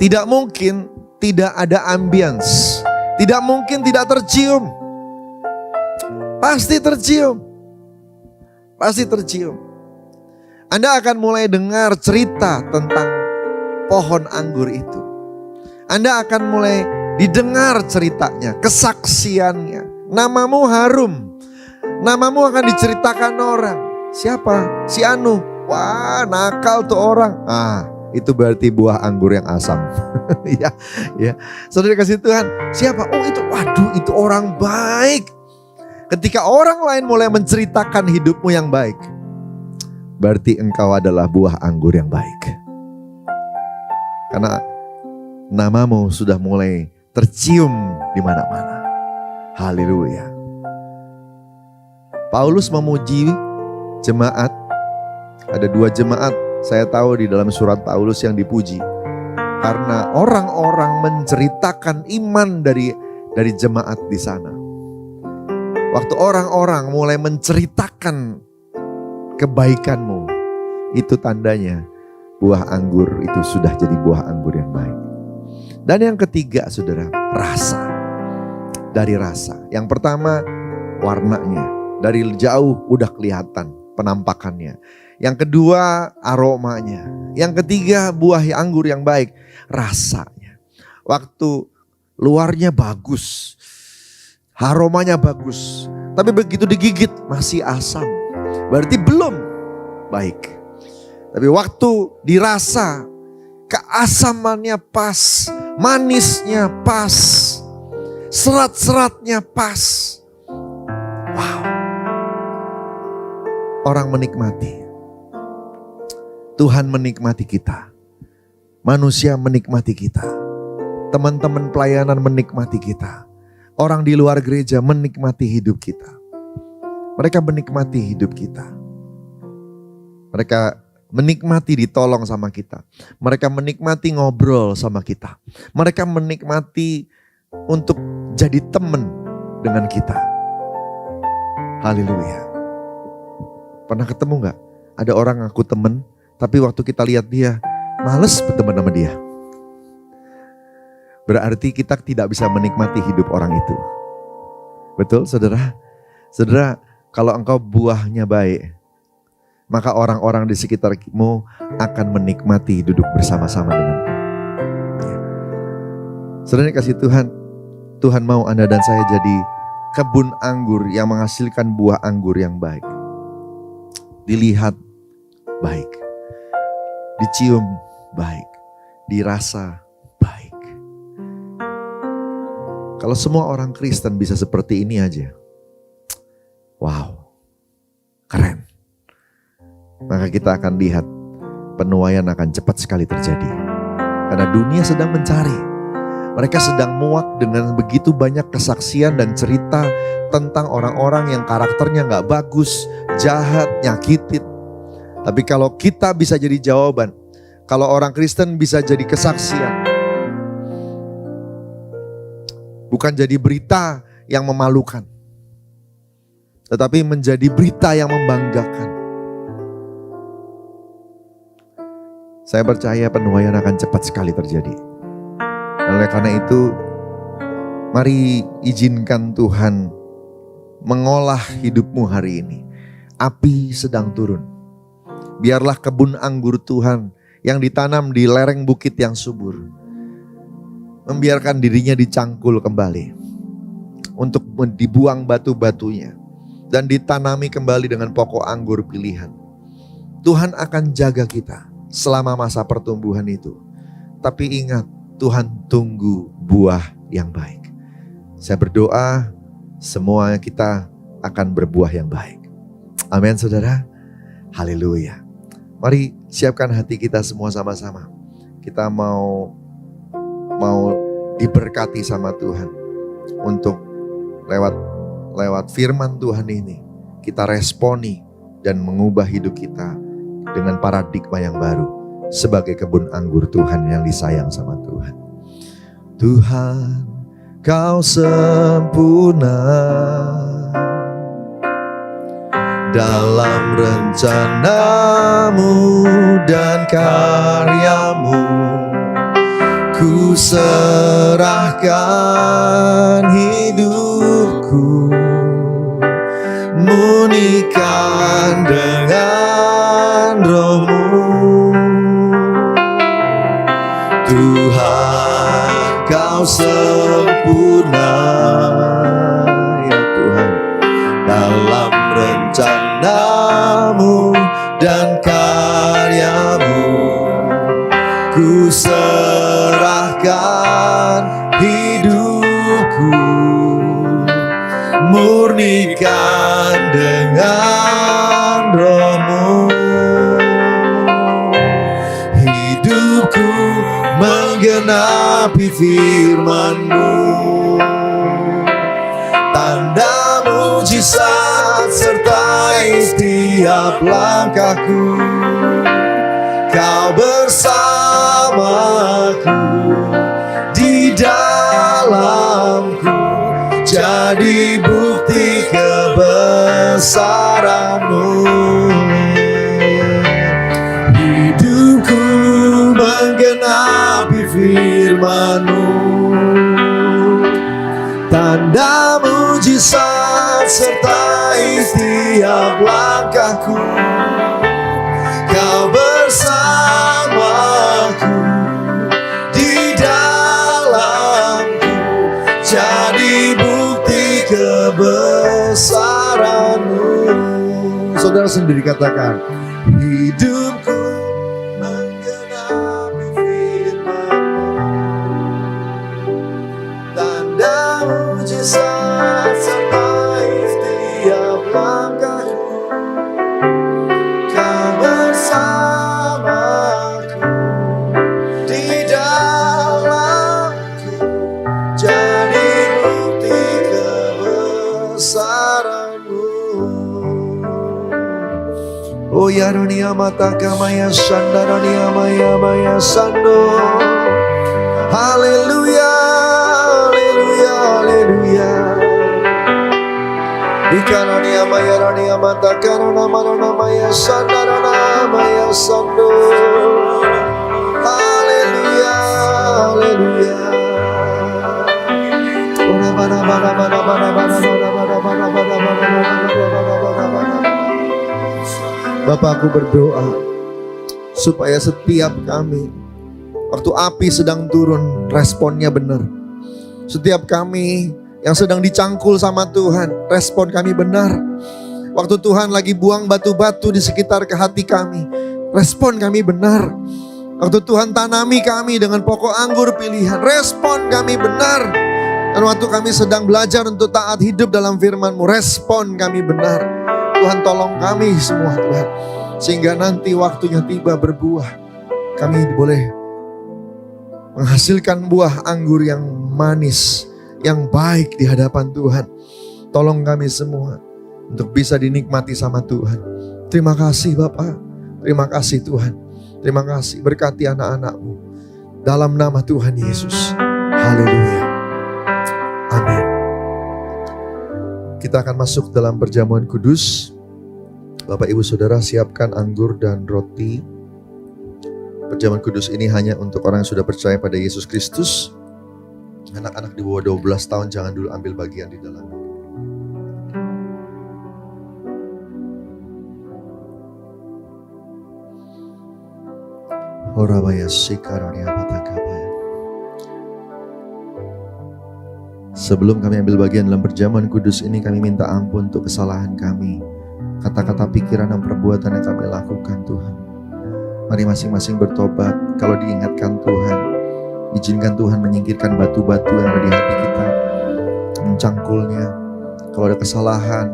Speaker 4: Tidak mungkin tidak ada ambience. Tidak mungkin tidak tercium. Pasti tercium. Pasti tercium. Anda akan mulai dengar cerita tentang pohon anggur itu. Anda akan mulai didengar ceritanya, kesaksiannya. Namamu harum. Namamu akan diceritakan orang. Siapa? Si Anu. Wah, nakal tuh orang. Ah, itu berarti buah anggur yang asam. Ya, ya. Saudara kasih Tuhan, siapa? Oh, itu waduh, itu orang baik. Ketika orang lain mulai menceritakan hidupmu yang baik, berarti engkau adalah buah anggur yang baik. Karena namamu sudah mulai tercium di mana-mana. Haleluya. Paulus memuji jemaat. Ada 2 jemaat saya tahu di dalam surat Paulus yang dipuji. Karena orang-orang menceritakan iman dari jemaat di sana. Waktu orang-orang mulai menceritakan kebaikanmu, itu tandanya buah anggur itu sudah jadi buah anggur yang baik. Dan yang ketiga saudara, rasa. Dari rasa. Yang pertama warnanya. Dari jauh udah kelihatan penampakannya. Yang kedua aromanya. Yang ketiga buah anggur yang baik, rasanya. Waktu luarnya bagus, aromanya bagus, tapi begitu digigit masih asam. Berarti belum baik. Tapi waktu dirasa, keasamannya pas, manisnya pas, serat-seratnya pas. orang menikmati. Tuhan menikmati kita. Manusia menikmati kita. Teman-teman pelayanan menikmati kita. Orang di luar gereja menikmati hidup kita. Mereka menikmati hidup kita. Mereka menikmati ditolong sama kita. Mereka menikmati ngobrol sama kita. Mereka menikmati untuk jadi teman dengan kita. Haleluya. Pernah ketemu gak? Ada orang ngaku teman, tapi waktu kita lihat dia, males berteman sama dia. Berarti kita tidak bisa menikmati hidup orang itu. Betul saudara? Saudara, kalau engkau buahnya baik, maka orang-orang di sekitarmu akan menikmati duduk bersama-sama denganmu. Saudara kasih Tuhan, Tuhan mau Anda dan saya jadi kebun anggur yang menghasilkan buah anggur yang baik. Dilihat baik, dicium baik, dirasa baik. Kalau semua orang Kristen bisa seperti ini aja, wow, keren. Maka kita akan lihat penuaian akan cepat sekali terjadi. Karena dunia sedang mencari. Mereka sedang muak dengan begitu banyak kesaksian dan cerita tentang orang-orang yang karakternya gak bagus, jahat, nyakitin. Tapi kalau kita bisa jadi jawaban, kalau orang Kristen bisa jadi kesaksian, bukan jadi berita yang memalukan, tetapi menjadi berita yang membanggakan. Saya percaya penuaian akan cepat sekali terjadi. Oleh karena itu, mari izinkan Tuhan mengolah hidupmu hari ini. Api sedang turun. Biarlah kebun anggur Tuhan yang ditanam di lereng bukit yang subur, membiarkan dirinya dicangkul kembali untuk dibuang batu-batunya dan ditanami kembali dengan pokok anggur pilihan. Tuhan akan jaga kita selama masa pertumbuhan itu. Tapi ingat, Tuhan tunggu buah yang baik. Saya berdoa semua kita akan berbuah yang baik. Amin saudara. Haleluya. Mari siapkan hati kita semua sama-sama. Kita mau diberkati sama Tuhan. Untuk lewat firman Tuhan ini kita responi dan mengubah hidup kita dengan paradigma yang baru. Sebagai kebun anggur Tuhan yang disayang sama Tuhan. Tuhan, Kau sempurna dalam rencanamu dan karyamu. Ku serahkan hidupku, murnikan dengan Roh-Mu. Tuhan, Kau sempurna, ya Tuhan, dalam rencanamu dan karyamu. Ku serahkan hidupku, murnikan dengan Roh-Mu. Hidupku menggenapi firman-Mu, tanda mujizat sertai setiap langkahku. Kau bersamaku, di dalamku, jadi bukti kebesaran-Mu. Hidupku menggenapi firman-Mu, tanda mujizat sertai setiap langkahku. Kau bersamaku, di dalamku, jadi bukti kebesaran-Mu. Saudara sendiri katakan, hidupku menggenapi firman-Mu, tanda mujizat sertai setiap langkahku. Mataka Maya Shandarania Maya Maya Sando. Haleluya, haleluya, haleluya. Ikarania Maya Rania Mataka Rana Marana Maya Shandarana Maya Sando. Haleluya, haleluya. Bapak, aku berdoa supaya setiap kami waktu api sedang turun, responnya benar. Setiap kami yang sedang dicangkul sama Tuhan, respon kami benar. Waktu Tuhan lagi buang batu-batu di sekitar ke hati kami, respon kami benar. Waktu Tuhan tanami kami dengan pokok anggur pilihan, respon kami benar. Dan waktu kami sedang belajar untuk taat hidup dalam firman-Mu, respon kami benar. Tuhan tolong kami semua Tuhan. Sehingga nanti waktunya tiba berbuah. Kami boleh menghasilkan buah anggur yang manis, yang baik di hadapan Tuhan. Tolong kami semua untuk bisa dinikmati sama Tuhan. Terima kasih Bapak. Terima kasih Tuhan. Terima kasih, berkati anak-anak-Mu. Dalam nama Tuhan Yesus. Haleluya. Amin. Kita akan masuk dalam perjamuan kudus. Bapak Ibu Saudara siapkan anggur dan roti. Perjamuan kudus ini hanya untuk orang yang sudah percaya pada Yesus Kristus. Anak-anak di bawah 12 tahun jangan dulu ambil bagian di dalamnya. Orabaya sikarania patakabaya. Sebelum kami ambil bagian dalam perjamuan kudus ini, kami minta ampun untuk kesalahan kami, kata-kata, pikiran, dan perbuatan yang kami lakukan Tuhan. Mari masing-masing bertobat. Kalau diingatkan Tuhan, izinkan Tuhan menyingkirkan batu-batu yang ada di hati kita, mencangkulnya. Kalau ada kesalahan,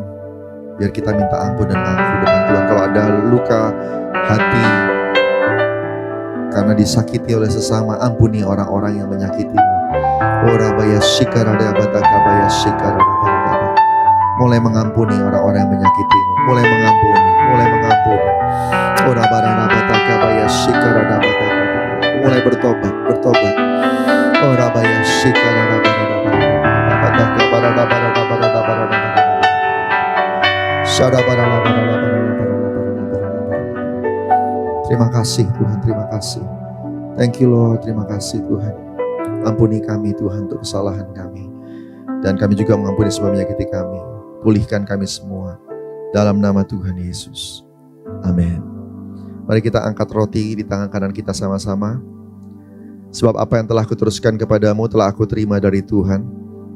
Speaker 4: biar kita minta ampun dan ngaku dengan Tuhan. Kalau ada luka hati karena disakiti oleh sesama, ampuni orang-orang yang menyakitimu. Orabaya shikarada batakabaya shikarada. Mulai mengampuni orang-orang yang menyakitimu. Mulai mengampuni. Orabara batakabaya shikarada batakabaya. Mulai bertobat. Orabaya shikarada batakabaya. Terima kasih Tuhan, terima kasih. Thank you Lord, terima kasih Tuhan. Ampuni kami Tuhan untuk kesalahan kami. Dan kami juga mengampuni semua menyakiti kami. Pulihkan kami semua. Dalam nama Tuhan Yesus. Amin. Mari kita angkat roti di tangan kanan kita sama-sama. Sebab apa yang telah kuteruskan kepadamu telah aku terima dari Tuhan.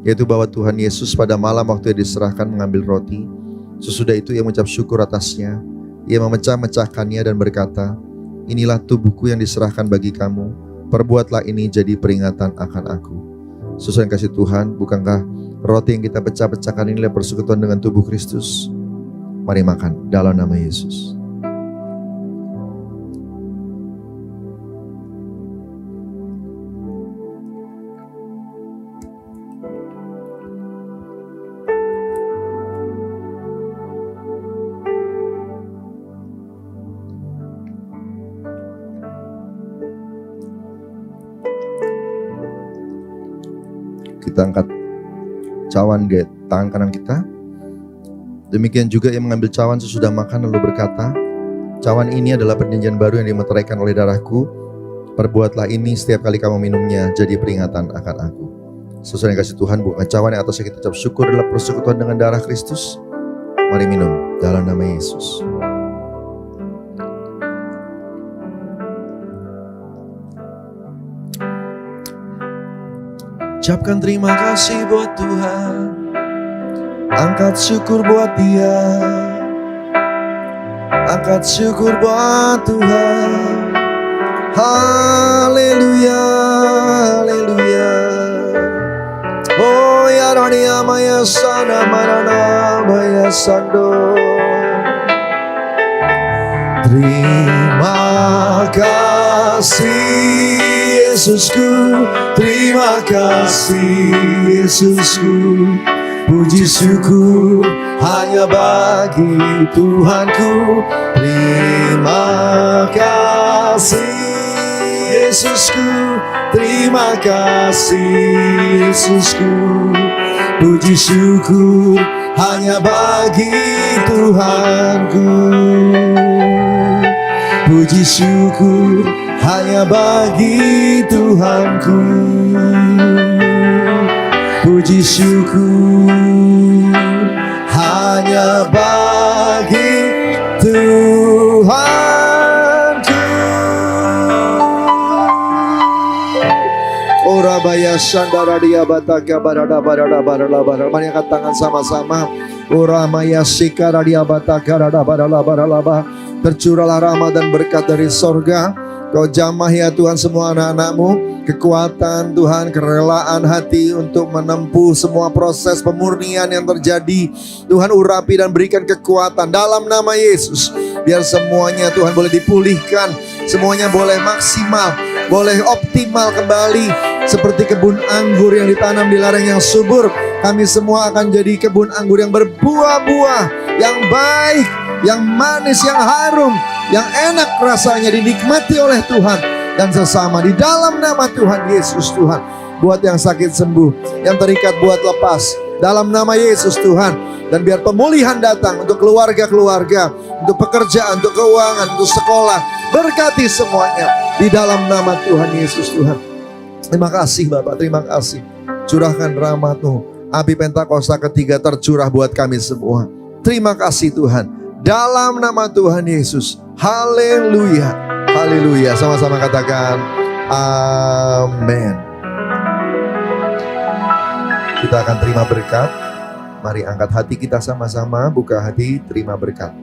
Speaker 4: Yaitu bahwa Tuhan Yesus pada malam waktu ia diserahkan mengambil roti. Sesudah itu ia mengucap syukur atasnya. Ia memecah-mecahkannya dan berkata, inilah tubuhku yang diserahkan bagi kamu. Perbuatlah ini jadi peringatan akan aku. Saudara yang kasih Tuhan, bukankah roti yang kita pecah-pecahkan inilah persekutuan dengan tubuh Kristus? Mari makan dalam nama Yesus. Kita angkat cawan di tangan kanan kita. Demikian juga ia mengambil cawan sesudah makan lalu berkata, cawan ini adalah perjanjian baru yang dimeteraikan oleh darahku. Perbuatlah ini setiap kali kamu minumnya jadi peringatan akan aku. Sesuai yang kasih Tuhan, bukan cawan yang atasnya kita ucap syukur adalah persekutuan dengan darah Kristus. Mari minum dalam nama Yesus. Ucapkan terima kasih buat Tuhan. Angkat syukur buat Dia. Angkat syukur buat Tuhan. Haleluya, haleluya. Oh ya rania maya sana marana maya sando. Terima kasih Yesusku, terima kasih Yesusku, Puji syukur hanya bagi Tuhanku. Terima kasih Yesusku, terima kasih Yesusku. Puji syukur hanya bagi Tuhanku. Puji syukur hanya bagi Tuhanku. Puji syukur hanya bagi Tuhanku. Ora baya sandara dia bataka barada barada barada barada. Mari angkat tangan sama-sama. Ora maya sikara dia bataka barada barada barada. Tercurahlah rahmat dan berkat dari sorga. Kau jamah ya Tuhan semua anak-anak-Mu, kekuatan Tuhan, kerelaan hati untuk menempuh semua proses pemurnian yang terjadi. Tuhan urapi dan berikan kekuatan dalam nama Yesus. Biar semuanya Tuhan boleh dipulihkan, semuanya boleh maksimal, boleh optimal kembali. Seperti kebun anggur yang ditanam di ladang yang subur, kami semua akan jadi kebun anggur yang berbuah-buah, yang baik, yang manis, yang harum, yang enak rasanya dinikmati oleh Tuhan dan sesama. Di dalam nama Tuhan Yesus Tuhan, buat yang sakit sembuh, yang terikat buat lepas. Dalam nama Yesus Tuhan. Dan biar pemulihan datang untuk keluarga-keluarga, untuk pekerjaan, untuk keuangan, untuk sekolah. Berkati semuanya di dalam nama Tuhan Yesus Tuhan. Terima kasih Bapak, terima kasih. Curahkan rahmat-Mu. Api Pentakosta ketiga tercurah buat kami semua. Terima kasih Tuhan. Dalam nama Tuhan Yesus. Haleluya. Haleluya. Sama-sama katakan amin. Kita akan terima berkat. Mari angkat hati kita sama-sama. Buka hati, terima berkat.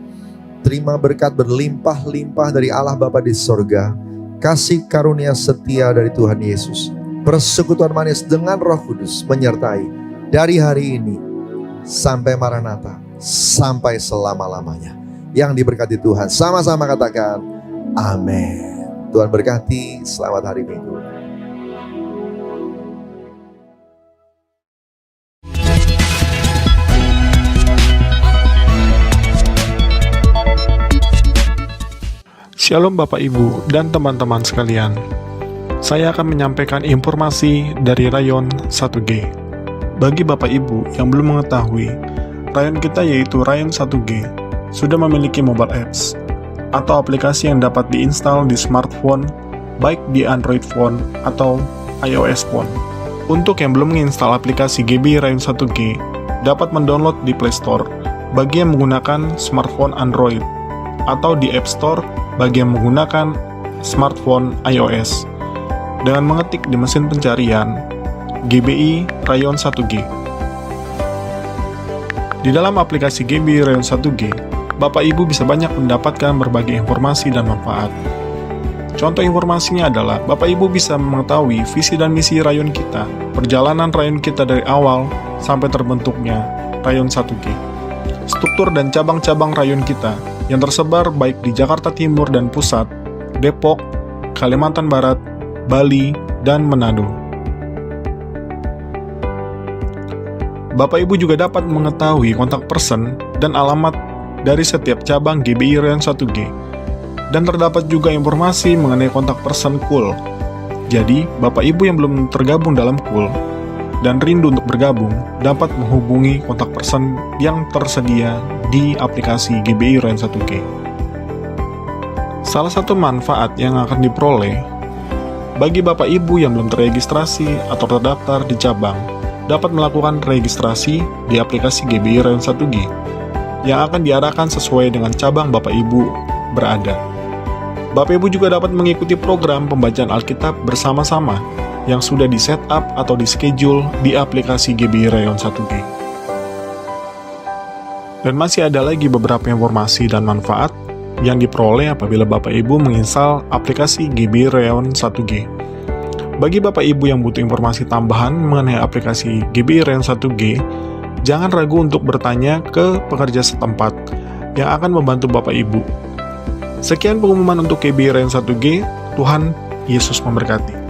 Speaker 4: Terima berkat berlimpah-limpah dari Allah Bapa di sorga. Kasih karunia setia dari Tuhan Yesus. Persekutuan manis dengan Roh Kudus menyertai dari hari ini sampai Maranatha, sampai selama-lamanya. Yang diberkati Tuhan, sama-sama katakan amin. Tuhan berkati, selamat hari Minggu.
Speaker 5: Shalom Bapak Ibu dan teman-teman sekalian. Saya akan menyampaikan informasi dari Rayon 1G. Bagi Bapak Ibu yang belum mengetahui, Rayon kita yaitu Rayon 1G sudah memiliki mobile apps atau aplikasi yang dapat diinstal di smartphone, baik di Android phone atau iOS phone. Untuk yang belum menginstal aplikasi GBI Rayon 1G, dapat mendownload di Play Store bagi yang menggunakan smartphone Android atau di App Store bagi yang menggunakan smartphone iOS dengan mengetik di mesin pencarian GBI Rayon 1G. Di dalam aplikasi GBI Rayon 1G, Bapak Ibu bisa banyak mendapatkan berbagai informasi dan manfaat. Contoh informasinya adalah Bapak Ibu bisa mengetahui visi dan misi rayon kita, perjalanan rayon kita dari awal sampai terbentuknya Rayon 1G, struktur dan cabang-cabang rayon kita yang tersebar baik di Jakarta Timur dan Pusat, Depok, Kalimantan Barat, Bali, dan Manado. Bapak Ibu juga dapat mengetahui kontak person dan alamat dari setiap cabang GBI Rayon 1G. Dan terdapat juga informasi mengenai kontak person KUL. Jadi, Bapak Ibu yang belum tergabung dalam KUL dan rindu untuk bergabung, dapat menghubungi kontak person yang tersedia di aplikasi GBI Rayon 1G. Salah satu manfaat yang akan diperoleh bagi Bapak Ibu yang belum terregistrasi atau terdaftar di cabang, dapat melakukan registrasi di aplikasi GBI Rayon 1G yang akan diarahkan sesuai dengan cabang Bapak Ibu berada. Bapak Ibu juga dapat mengikuti program pembacaan Alkitab bersama-sama yang sudah di set up atau di schedule di aplikasi GBI Rayon 1G. Dan masih ada lagi beberapa informasi dan manfaat yang diperoleh apabila Bapak Ibu menginstal aplikasi GBI Rayon 1G. Bagi Bapak Ibu yang butuh informasi tambahan mengenai aplikasi GBI Rayon 1G, jangan ragu untuk bertanya ke pekerja setempat yang akan membantu Bapak Ibu. Sekian pengumuman untuk GBI Rayon 1G. Tuhan Yesus memberkati.